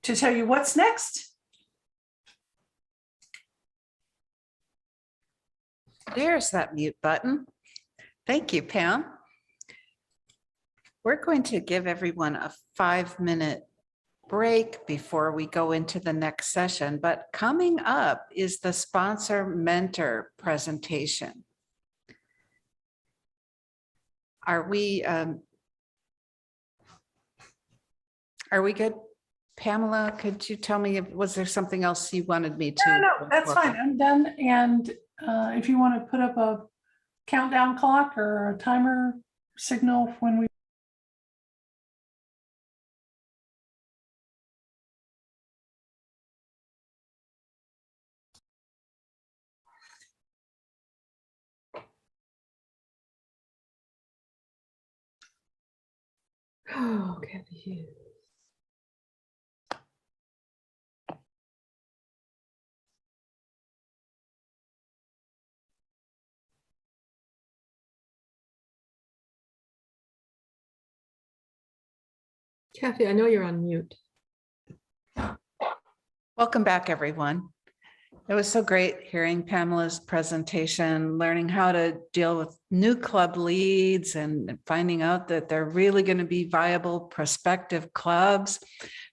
to tell you what's next. There's that mute button. Thank you, Pam. We're going to give everyone a 5-minute break before we go into the next session, but coming up is the sponsor mentor presentation. Are we good? Pamela, could you tell me, was there something else you wanted me to? No, that's fine. I'm done. And if you want to put up a countdown clock or a timer signal when we. Oh, Kathy Hughes. Kathy, I know you're on mute. Welcome back, everyone. It was so great hearing Pamela's presentation, learning how to deal with new club leads and finding out that they're really going to be viable prospective clubs.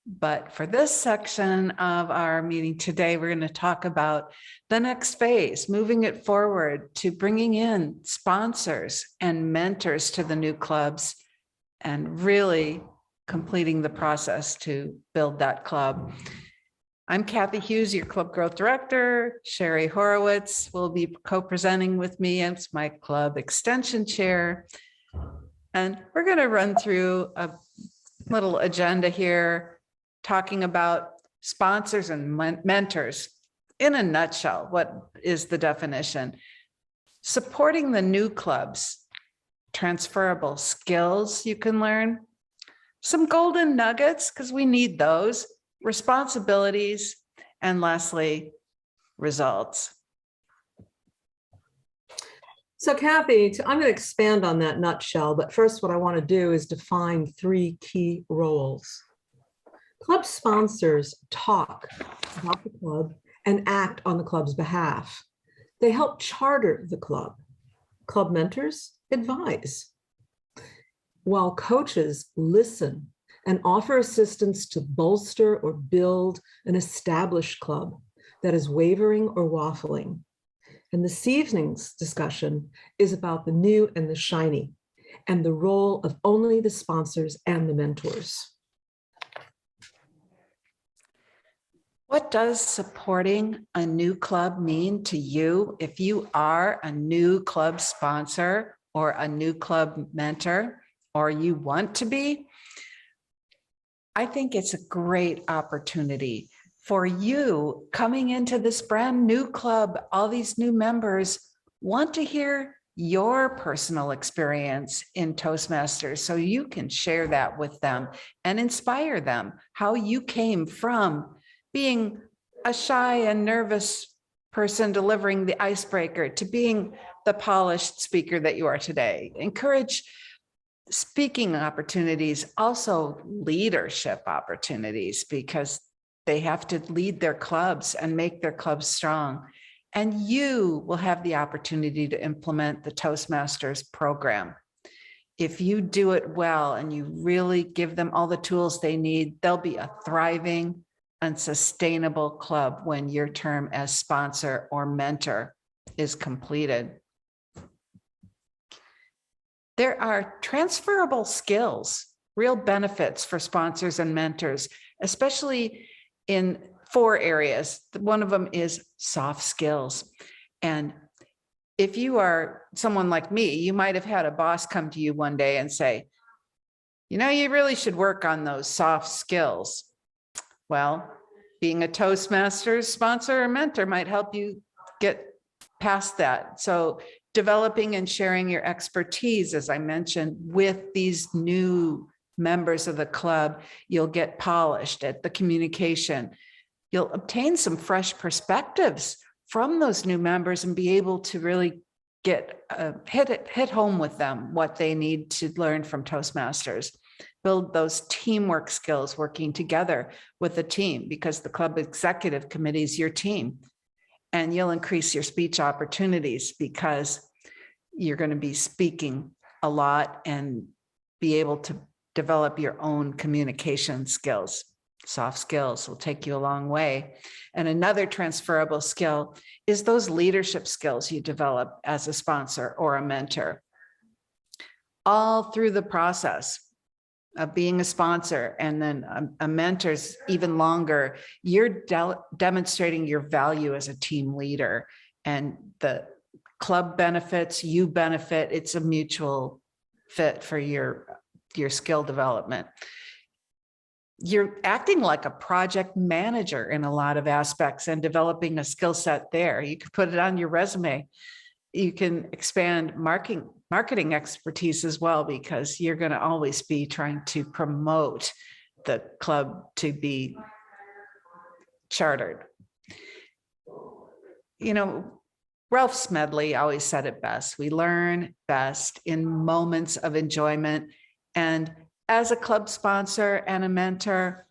But for this section of our meeting today, we're going to talk about the next phase, moving it forward to bringing in sponsors and mentors to the new clubs and really completing the process to build that club. I'm Kathy Hughes, your Club Growth Director. Sherry Horowitz will be co-presenting with me as my Club Extension Chair. And we're going to run through a little agenda here, talking about sponsors and mentors. In a nutshell, what is the definition? Supporting the new clubs, transferable skills you can learn, some golden nuggets, because we need those, responsibilities, and lastly, results. So Kathy, I'm going to expand on that nutshell, but first what I want to do is define 3 key roles. Club sponsors talk about the club and act on the club's behalf. They help charter the club. Club mentors advise, while coaches listen and offer assistance to bolster or build an established club that is wavering or waffling. And this evening's discussion is about the new and the shiny and the role of only the sponsors and the mentors. What does supporting a new club mean to you if you are a new club sponsor or a new club mentor, or you want to be? I think it's a great opportunity for you coming into this brand new club. All these new members want to hear your personal experience in Toastmasters so you can share that with them and inspire them, how you came from being a shy and nervous person delivering the icebreaker to being the polished speaker that you are today. Encourage speaking opportunities, also leadership opportunities, because they have to lead their clubs and make their clubs strong. And you will have the opportunity to implement the Toastmasters program. If you do it well and you really give them all the tools they need, they'll be a thriving and sustainable club when your term as sponsor or mentor is completed. There are transferable skills, real benefits for sponsors and mentors, especially in 4 areas. One of them is soft skills. And if you are someone like me, you might have had a boss come to you one day and say, you know, you really should work on those soft skills. Well, being a Toastmasters sponsor or mentor might help you get past that. So developing and sharing your expertise, as I mentioned, with these new members of the club, you'll get polished at the communication. You'll obtain some fresh perspectives from those new members and be able to really get hit home with them what they need to learn from Toastmasters. Build those teamwork skills, working together with the team, because the club executive committee is your team. And you'll increase your speech opportunities because you're going to be speaking a lot and be able to develop your own communication skills. Soft skills will take you a long way. And another transferable skill is those leadership skills you develop as a sponsor or a mentor. All through the process of being a sponsor and then a mentor's even longer, you're demonstrating your value as a team leader, and the club benefits, you benefit. It's a mutual fit for your skill development. You're acting like a project manager in a lot of aspects and developing a skill set there. You can put it on your resume. You can expand marketing expertise as well, because you're going to always be trying to promote the club to be chartered. You know, Ralph Smedley always said it best. We learn best in moments of enjoyment. And as a club sponsor and a mentor,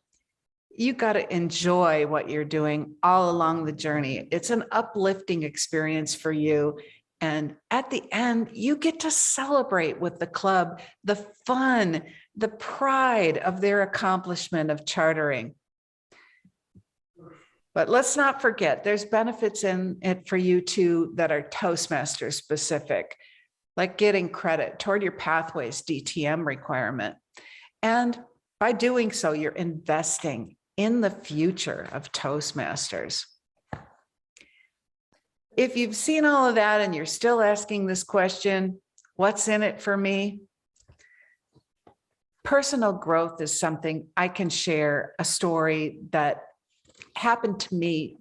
You got to enjoy what you're doing all along the journey. It's an uplifting experience for you. And at the end, you get to celebrate with the club the fun, the pride of their accomplishment of chartering. But let's not forget, there's benefits in it for you too that are Toastmasters specific, like getting credit toward your Pathways DTM requirement. And by doing so, you're investing in the future of Toastmasters. If you've seen all of that and you're still asking this question, what's in it for me? Personal growth is something I can share, a story that happened to me,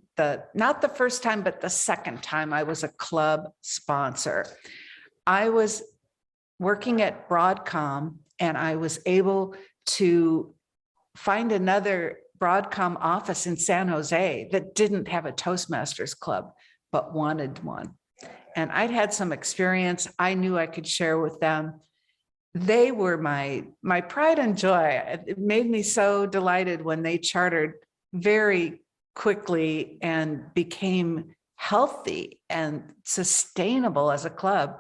not the first time, but the second time I was a club sponsor. I was working at Broadcom and I was able to find another Broadcom office in San Jose that didn't have a Toastmasters club, but wanted one. And I'd had some experience I knew I could share with them. They were my pride and joy. It made me so delighted when they chartered very quickly and became healthy and sustainable as a club.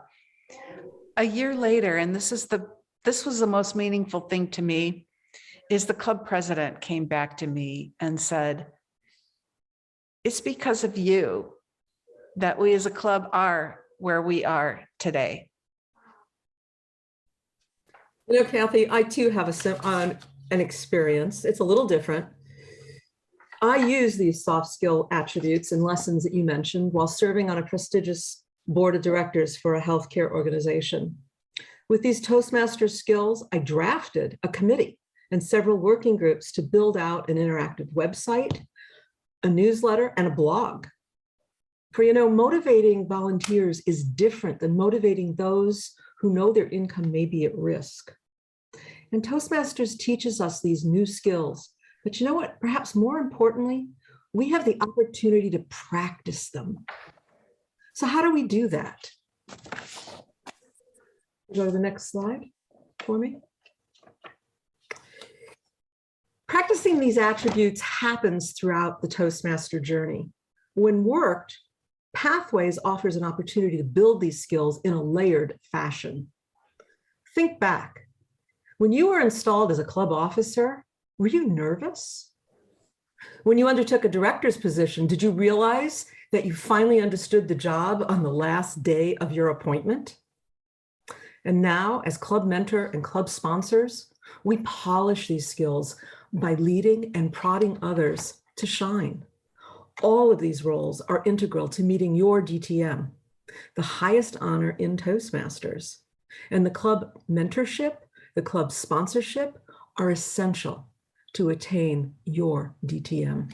A year later, and this was the most meaningful thing to me, is the club president came back to me and said, "It's because of you that we as a club are where we are today." You know, Kathy, I too have an experience. It's a little different. I use these soft skill attributes and lessons that you mentioned while serving on a prestigious board of directors for a healthcare organization. With these Toastmasters skills, I drafted a committee and several working groups to build out an interactive website, a newsletter, and a blog. For, you know, motivating volunteers is different than motivating those who know their income may be at risk. And Toastmasters teaches us these new skills, but you know what? Perhaps more importantly, we have the opportunity to practice them. So how do we do that? Go to the next slide for me. Practicing these attributes happens throughout the Toastmaster journey. When worked, Pathways offers an opportunity to build these skills in a layered fashion. Think back. When you were installed as a club officer, were you nervous? When you undertook a director's position, did you realize that you finally understood the job on the last day of your appointment? And now, as club mentor and club sponsors, we polish these skills by leading and prodding others to shine. All of these roles are integral to meeting your DTM, the highest honor in Toastmasters. And the club mentorship, the club sponsorship are essential to attain your DTM.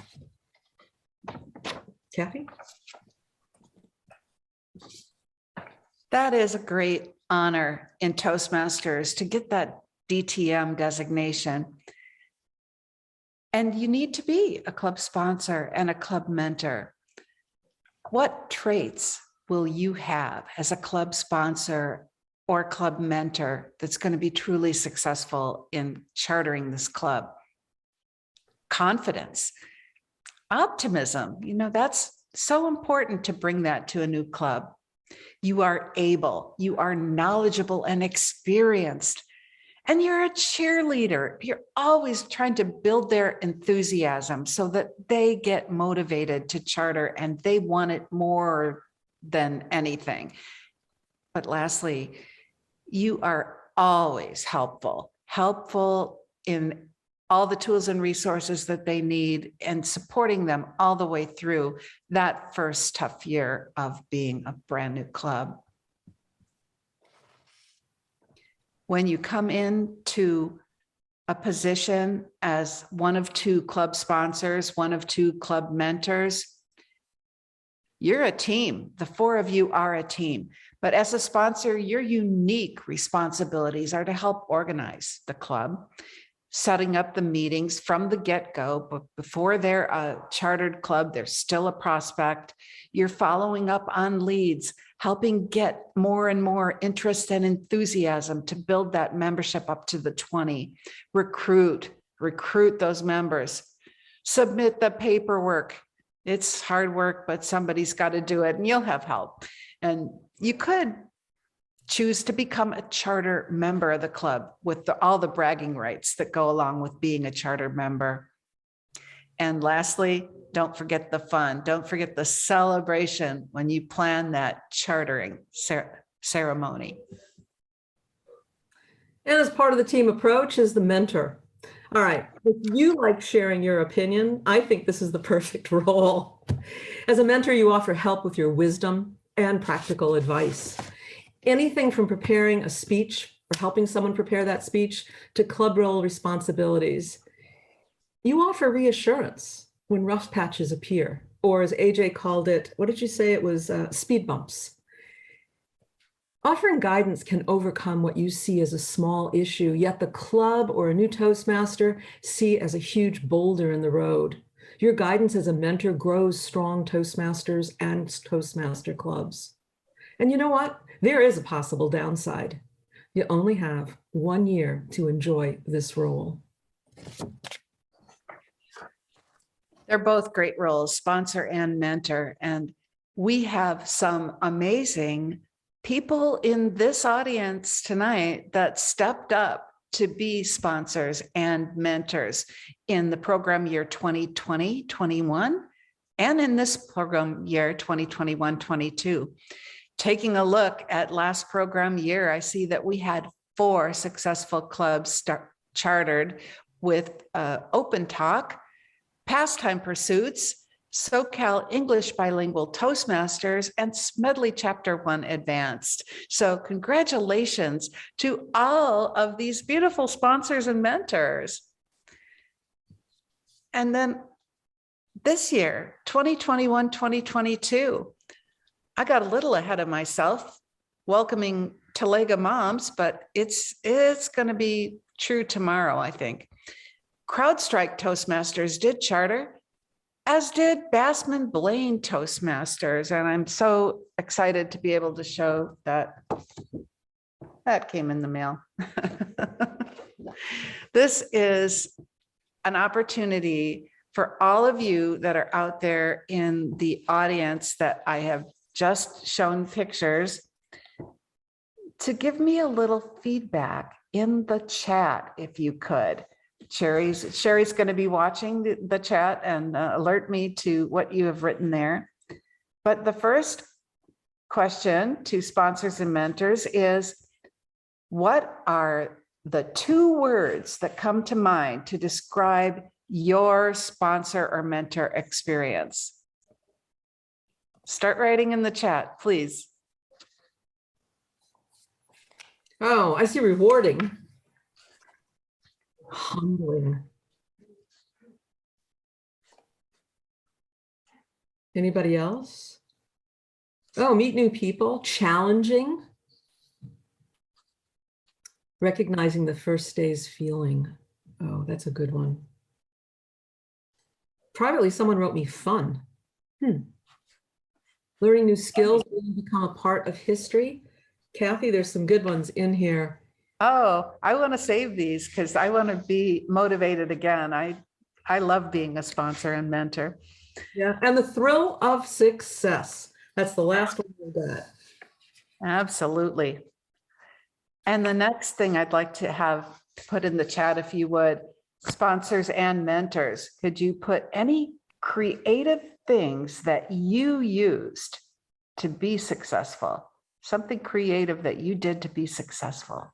Kathy? That is a great honor in Toastmasters to get that DTM designation. And you need to be a club sponsor and a club mentor. What traits will you have as a club sponsor or club mentor that's going to be truly successful in chartering this club? Confidence, optimism, you know, that's so important to bring that to a new club. You are able, you are knowledgeable and experienced, and you're a cheerleader. You're always trying to build their enthusiasm so that they get motivated to charter and they want it more than anything. But lastly, you are always helpful in all the tools and resources that they need and supporting them all the way through that first tough year of being a brand new club. When you come into a position as one of two club sponsors, one of two club mentors, you're a team. The four of you are a team. But as a sponsor, your unique responsibilities are to help organize the club, setting up the meetings from the get-go, but before they're a chartered club, they're still a prospect. You're following up on leads, helping get more and more interest and enthusiasm to build that membership up to the 20. Recruit those members. submit the paperwork. It's hard work, but somebody's got to do it, and you'll have help. And you could choose to become a charter member of the club with all the bragging rights that go along with being a charter member. And lastly, don't forget the fun. Don't forget the celebration when you plan that chartering ceremony. And as part of the team approach is the mentor. All right, if you like sharing your opinion, I think this is the perfect role. As a mentor, you offer help with your wisdom and practical advice. Anything from preparing a speech or helping someone prepare that speech to club role responsibilities. You offer reassurance when rough patches appear, or as AJ called it, what did you say? It was speed bumps. Offering guidance can overcome what you see as a small issue, yet the club or a new Toastmaster see as a huge boulder in the road. Your guidance as a mentor grows strong Toastmasters and Toastmaster clubs. And you know what? There is a possible downside. You only have 1 year to enjoy this role. They're both great roles, sponsor and mentor. And we have some amazing people in this audience tonight that stepped up to be sponsors and mentors in the program year 2020-21 and in this program year 2021-22. Taking a look at last program year, I see that we had 4 successful clubs chartered with Open Talk, Pastime Pursuits, SoCal English Bilingual Toastmasters, and Smedley Chapter 1 Advanced. So congratulations to all of these beautiful sponsors and mentors. And then this year, 2021-2022, I got a little ahead of myself welcoming Talega moms, but it's going to be true tomorrow, I think. CrowdStrike Toastmasters did charter, as did Bassman Blaine Toastmasters. And I'm so excited to be able to show that came in the mail. This is an opportunity for all of you that are out there in the audience that I have just shown pictures to give me a little feedback in the chat, if you could. Sherry's going to be watching the chat and alert me to what you have written there. But the first question to sponsors and mentors is, what are the 2 words that come to mind to describe your sponsor or mentor experience? Start writing in the chat, please. Oh, I see rewarding. Humbling. Anybody else? Oh, meet new people. Challenging. Recognizing the first day's feeling. Oh, that's a good one. Privately, someone wrote me fun. Learning new skills, become a part of history. Kathy, there's some good ones in here. Oh, I want to save these because I want to be motivated again. I love being a sponsor and mentor. Yeah, and the thrill of success. That's the last one we got. Absolutely. And the next thing I'd like to have put in the chat, if you would, sponsors and mentors, could you put any creative things that you used to be successful? Something creative that you did to be successful.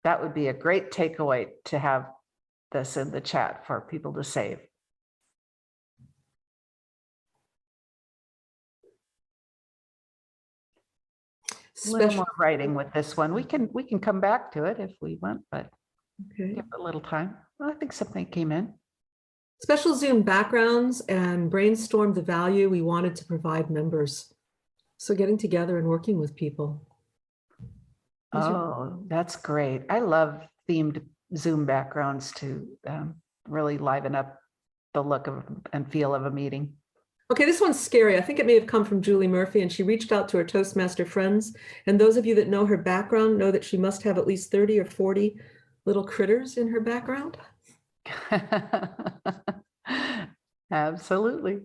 That would be a great takeaway to have this in the chat for people to save. A little more writing with this one. We can come back to it if we want, but okay. Give it a little time. Well, I think something came in. Special Zoom backgrounds and brainstorm the value we wanted to provide members. So getting together and working with people. Oh, that's great. I love themed Zoom backgrounds to really liven up the look of and feel of a meeting. Okay, this one's scary. I think it may have come from Julie Murphy, and she reached out to her Toastmaster friends. And those of you that know her background know that she must have at least 30 or 40 little critters in her background. Absolutely.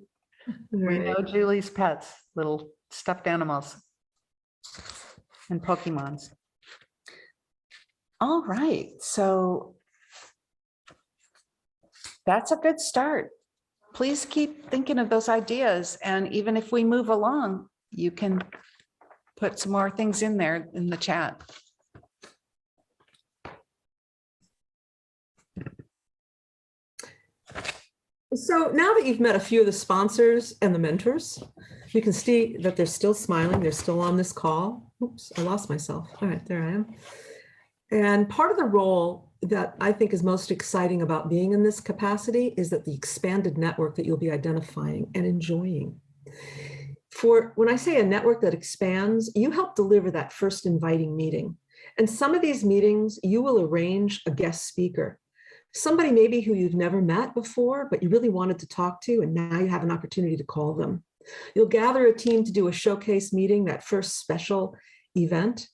We Right. know Julie's pets, little stuffed animals and Pokemons. All right, so that's a good start. Please keep thinking of those ideas. And even if we move along, you can put some more things in there in the chat. So now that you've met a few of the sponsors and the mentors, you can see that they're still smiling. They're still on this call. Oops, I lost myself. All right, there I am. And part of the role that I think is most exciting about being in this capacity is that the expanded network that you'll be identifying and enjoying. For when I say a network that expands, you help deliver that first inviting meeting. And some of these meetings, you will arrange a guest speaker. Somebody maybe who you've never met before, but you really wanted to talk to, and now you have an opportunity to call them. You'll gather a team to do a showcase meeting, that first special event.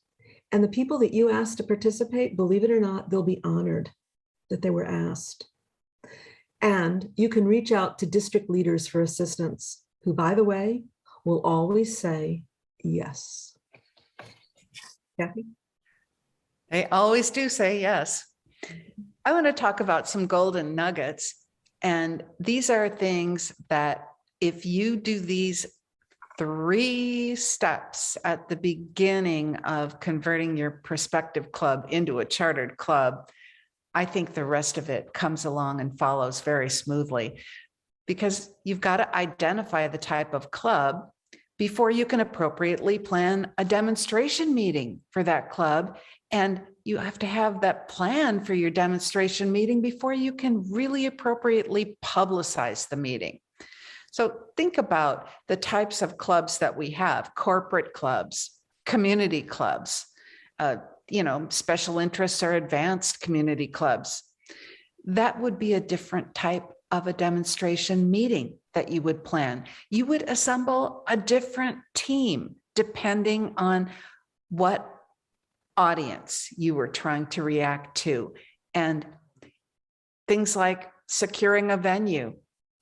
And the people that you asked to participate, believe it or not, they'll be honored that they were asked. And you can reach out to district leaders for assistance, who, by the way, will always say yes. Kathy? They always do say yes. I want to talk about some golden nuggets. And these are things that if you do these 3 steps at the beginning of converting your prospective club into a chartered club, I think the rest of it comes along and follows very smoothly, because you've got to identify the type of club before you can appropriately plan a demonstration meeting for that club. And you have to have that plan for your demonstration meeting before you can really appropriately publicize the meeting. So think about the types of clubs that we have: corporate clubs, community clubs, special interests or advanced community clubs. That would be a different type of a demonstration meeting that you would plan. You would assemble a different team depending on what audience you were trying to react to. And things like securing a venue.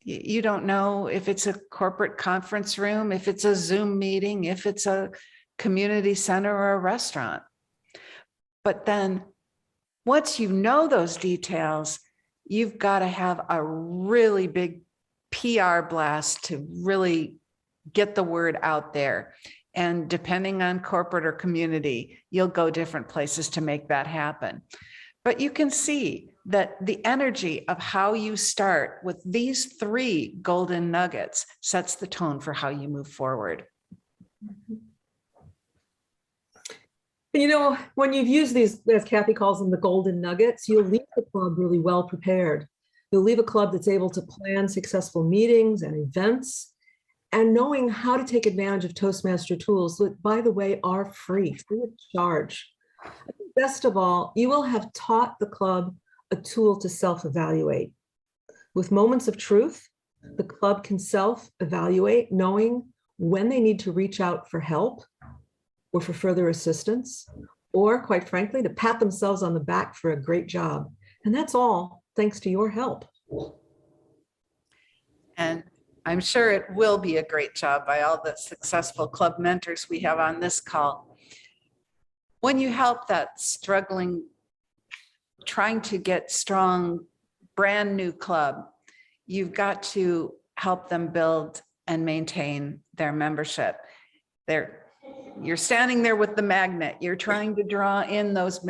You don't know if it's a corporate conference room, if it's a Zoom meeting, if it's a community center or a restaurant. But then once you know those details, you've got to have a really big PR blast to really get the word out there. And depending on corporate or community, you'll go different places to make that happen. But you can see that the energy of how you start with these 3 golden nuggets sets the tone for how you move forward. And when you've used these, as Kathy calls them, the golden nuggets, you'll leave the club really well prepared. You'll leave a club that's able to plan successful meetings and events, and knowing how to take advantage of Toastmaster tools that, by the way, are free of charge. Best of all, you will have taught the club a tool to self-evaluate. With moments of truth, the club can self-evaluate, knowing when they need to reach out for help or for further assistance, or quite frankly, to pat themselves on the back for a great job. And that's all thanks to your help. And I'm sure it will be a great job by all the successful club mentors we have on this call. When you help that struggling, trying to get strong, brand new club, you've got to help them build and maintain their membership. You're standing there with the magnet. You're trying to draw in those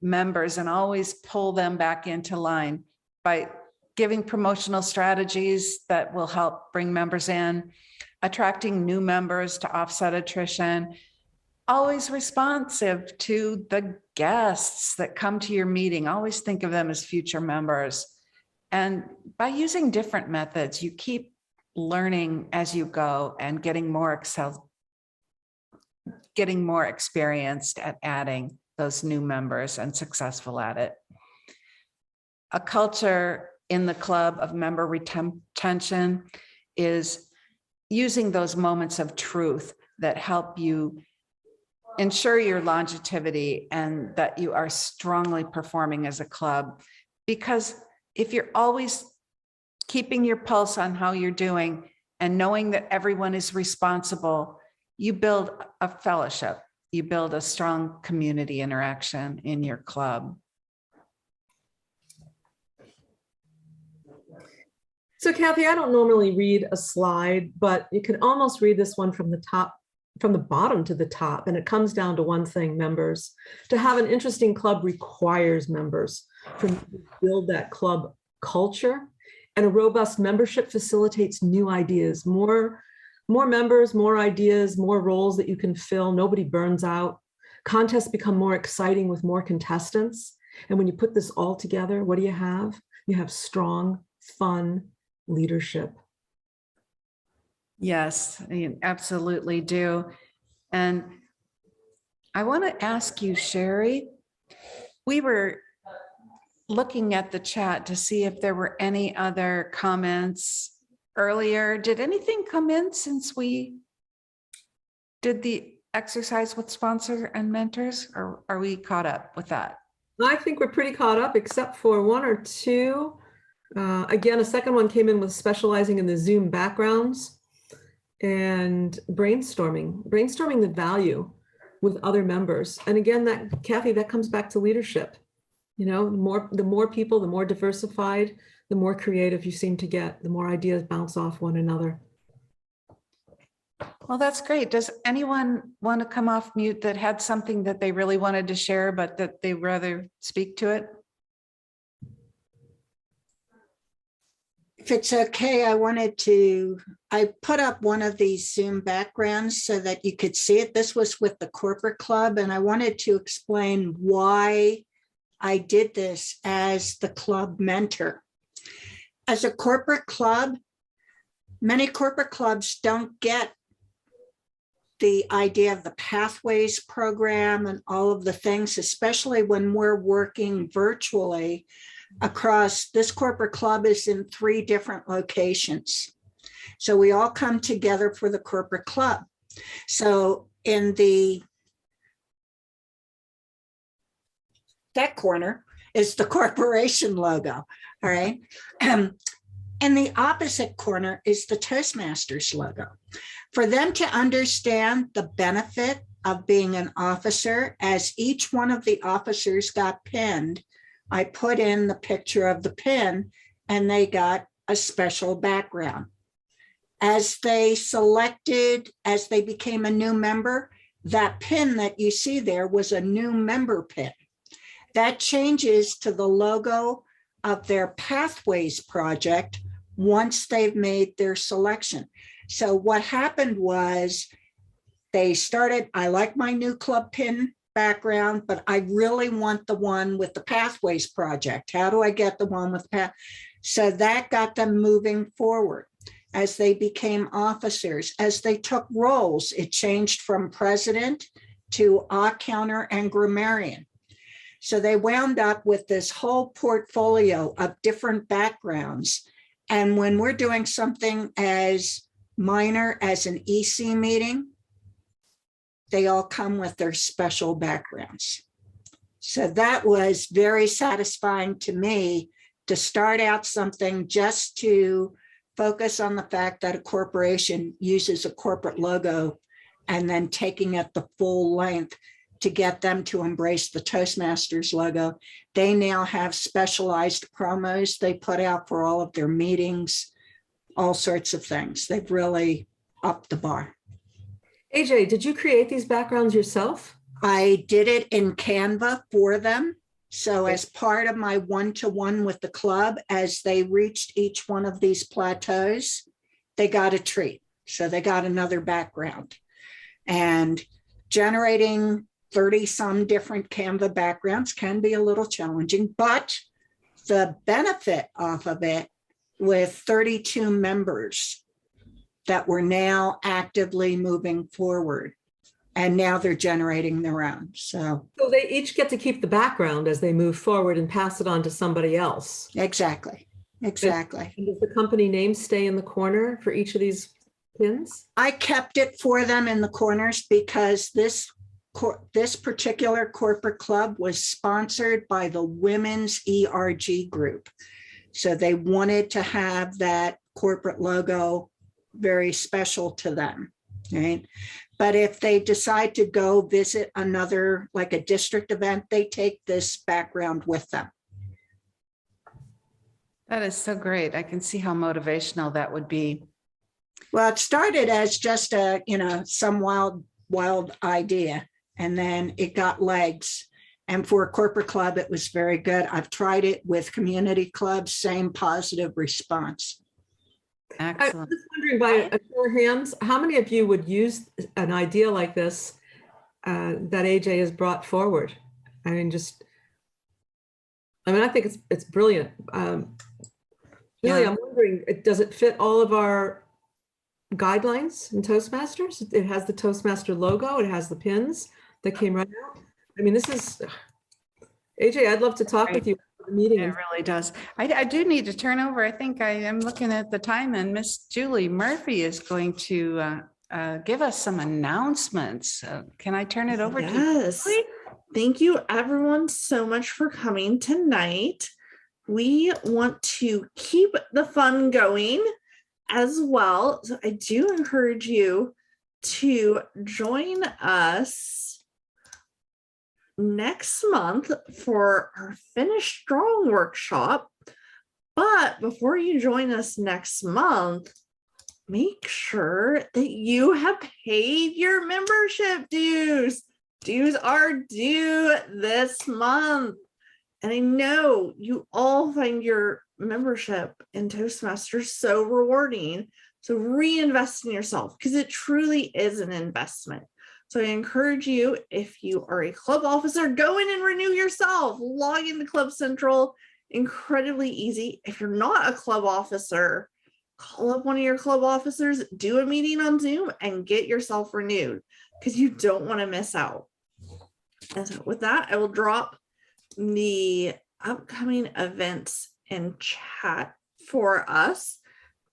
members and always pull them back into line by giving promotional strategies that will help bring members in, attracting new members to offset attrition, always responsive to the guests that come to your meeting. Always think of them as future members. And by using different methods, you keep learning as you go and getting more experienced at adding those new members and successful at it. A culture in the club of member retention is using those moments of truth that help you ensure your longevity and that you are strongly performing as a club. Because if you're always keeping your pulse on how you're doing and knowing that everyone is responsible, you build a fellowship, you build a strong community interaction in your club. So Kathy, I don't normally read a slide, but you can almost read this one from the top, from the bottom to the top, and it comes down to one thing, members. To have an interesting club requires members to build that club culture, and a robust membership facilitates new ideas, more members, more ideas, more roles that you can fill. Nobody burns out. Contests become more exciting with more contestants. And when you put this all together, what do you have? You have strong, fun leadership. Yes, you absolutely do. And I want to ask you, Sherry, we were looking at the chat to see if there were any other comments earlier. Did anything come in since we did the exercise with sponsor and mentors, or are we caught up with that? I think we're pretty caught up, except for one or two. Again, a second one came in with specializing in the Zoom backgrounds and brainstorming the value with other members. And again, that, Kathy, that comes back to leadership. You know, the more people, the more diversified, the more creative you seem to get, the more ideas bounce off one another. Well, that's great. Does anyone want to come off mute that had something that they really wanted to share, but that they rather speak to it? If it's okay, I put up one of these Zoom backgrounds so that you could see it. This was with the corporate club, and I wanted to explain why I did this as the club mentor. As a corporate club, many corporate clubs don't get the idea of the Pathways program and all of the things, especially when we're working virtually across. This corporate club is in 3 different locations. So we all come together for the corporate club. So in that corner is the corporation logo, all right? And the opposite corner is the Toastmasters logo. For them to understand the benefit of being an officer, as each one of the officers got pinned, I put in the picture of the pin and they got a special background. As they became a new member, that pin that you see there was a new member pin. That changes to the logo of their Pathways project once they've made their selection. So what happened was they started, I like my new club pin background, but I really want the one with the Pathways project. How do I get the one with Path? So that got them moving forward. As they became officers, as they took roles, it changed from president to counter and grammarian. So they wound up with this whole portfolio of different backgrounds. And when we're doing something as minor as an EC meeting, they all come with their special backgrounds. So that was very satisfying to me to start out something just to focus on the fact that a corporation uses a corporate logo and then taking it the full length to get them to embrace the Toastmasters logo. They now have specialized promos they put out for all of their meetings, all sorts of things. They've really upped the bar. AJ, did you create these backgrounds yourself? I did it in Canva for them. So as part of my one-to-one with the club, as they reached each one of these plateaus, they got a treat. So they got another background. And generating 30 some different Canva backgrounds can be a little challenging, but the benefit off of it with 32 members that were now actively moving forward, and now they're generating their own. So they each get to keep the background as they move forward and pass it on to somebody else. Exactly. And does the company name stay in the corner for each of these pins? I kept it for them in the corners because this particular corporate club was sponsored by the Women's ERG group. So they wanted to have that corporate logo very special to them, right? But if they decide to go visit another, like a district event, they take this background with them. That is so great. I can see how motivational that would be. Well, it started as just a, some wild idea, and then it got legs. And for a corporate club, it was very good. I've tried it with community clubs, same positive response. I Excellent. was wondering, by a show of hands, how many of you would use an idea like this that AJ has brought forward? I mean, I think it's brilliant. Julie, Yeah. I'm wondering, does it fit all of our guidelines in Toastmasters? It has the Toastmaster logo. It has the pins that came right out. I mean, this is, AJ, I'd love to talk with you at the meeting. It really does. I do need to turn over. I think I am looking at the time, and Miss Julie Murphy is going to give us some announcements. Can I turn it over to Yes. Julie? Thank you everyone so much for coming tonight. We want to keep the fun going as well. So I do encourage you to join us next month for our Finish Strong workshop. But before you join us next month, make sure that you have paid your membership dues. Dues are due this month. And I know you all find your membership in Toastmasters so rewarding. So reinvest in yourself, because it truly is an investment. So I encourage you, if you are a club officer, go in and renew yourself. Log into Club Central. Incredibly easy. If you're not a club officer, call up one of your club officers, do a meeting on Zoom, and get yourself renewed, because you don't want to miss out. And so with that, I will drop the upcoming events in chat for us.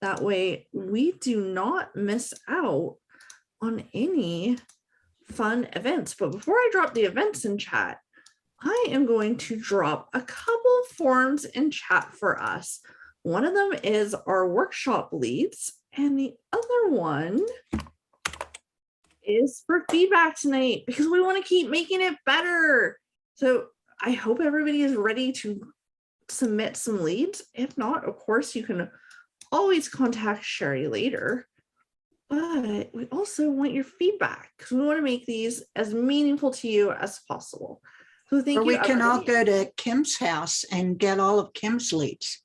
That way we do not miss out on any fun events. But before I drop the events in chat, I am going to drop a couple forms in chat for us. One of them is our workshop leads, and the other one is for feedback tonight, because we want to keep making it better. So I hope everybody is ready to submit some leads. If not, of course, you can always contact Sherry later. But we also want your feedback, because we want to make these as meaningful to you as possible. So thank Or you. we can all everybody. go to Kim's house and get all of Kim's leads.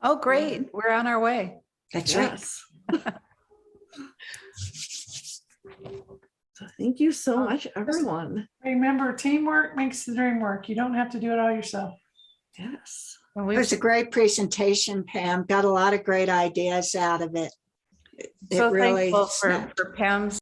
Oh, great. We're on our way. That's right. Yes. So thank you so much, everyone. Remember, teamwork makes the dream work. You don't have to do it all yourself. Yes. Well, It was a great presentation, Pam. Got a lot of great ideas out of it. It so really thankful snapped. for Pam's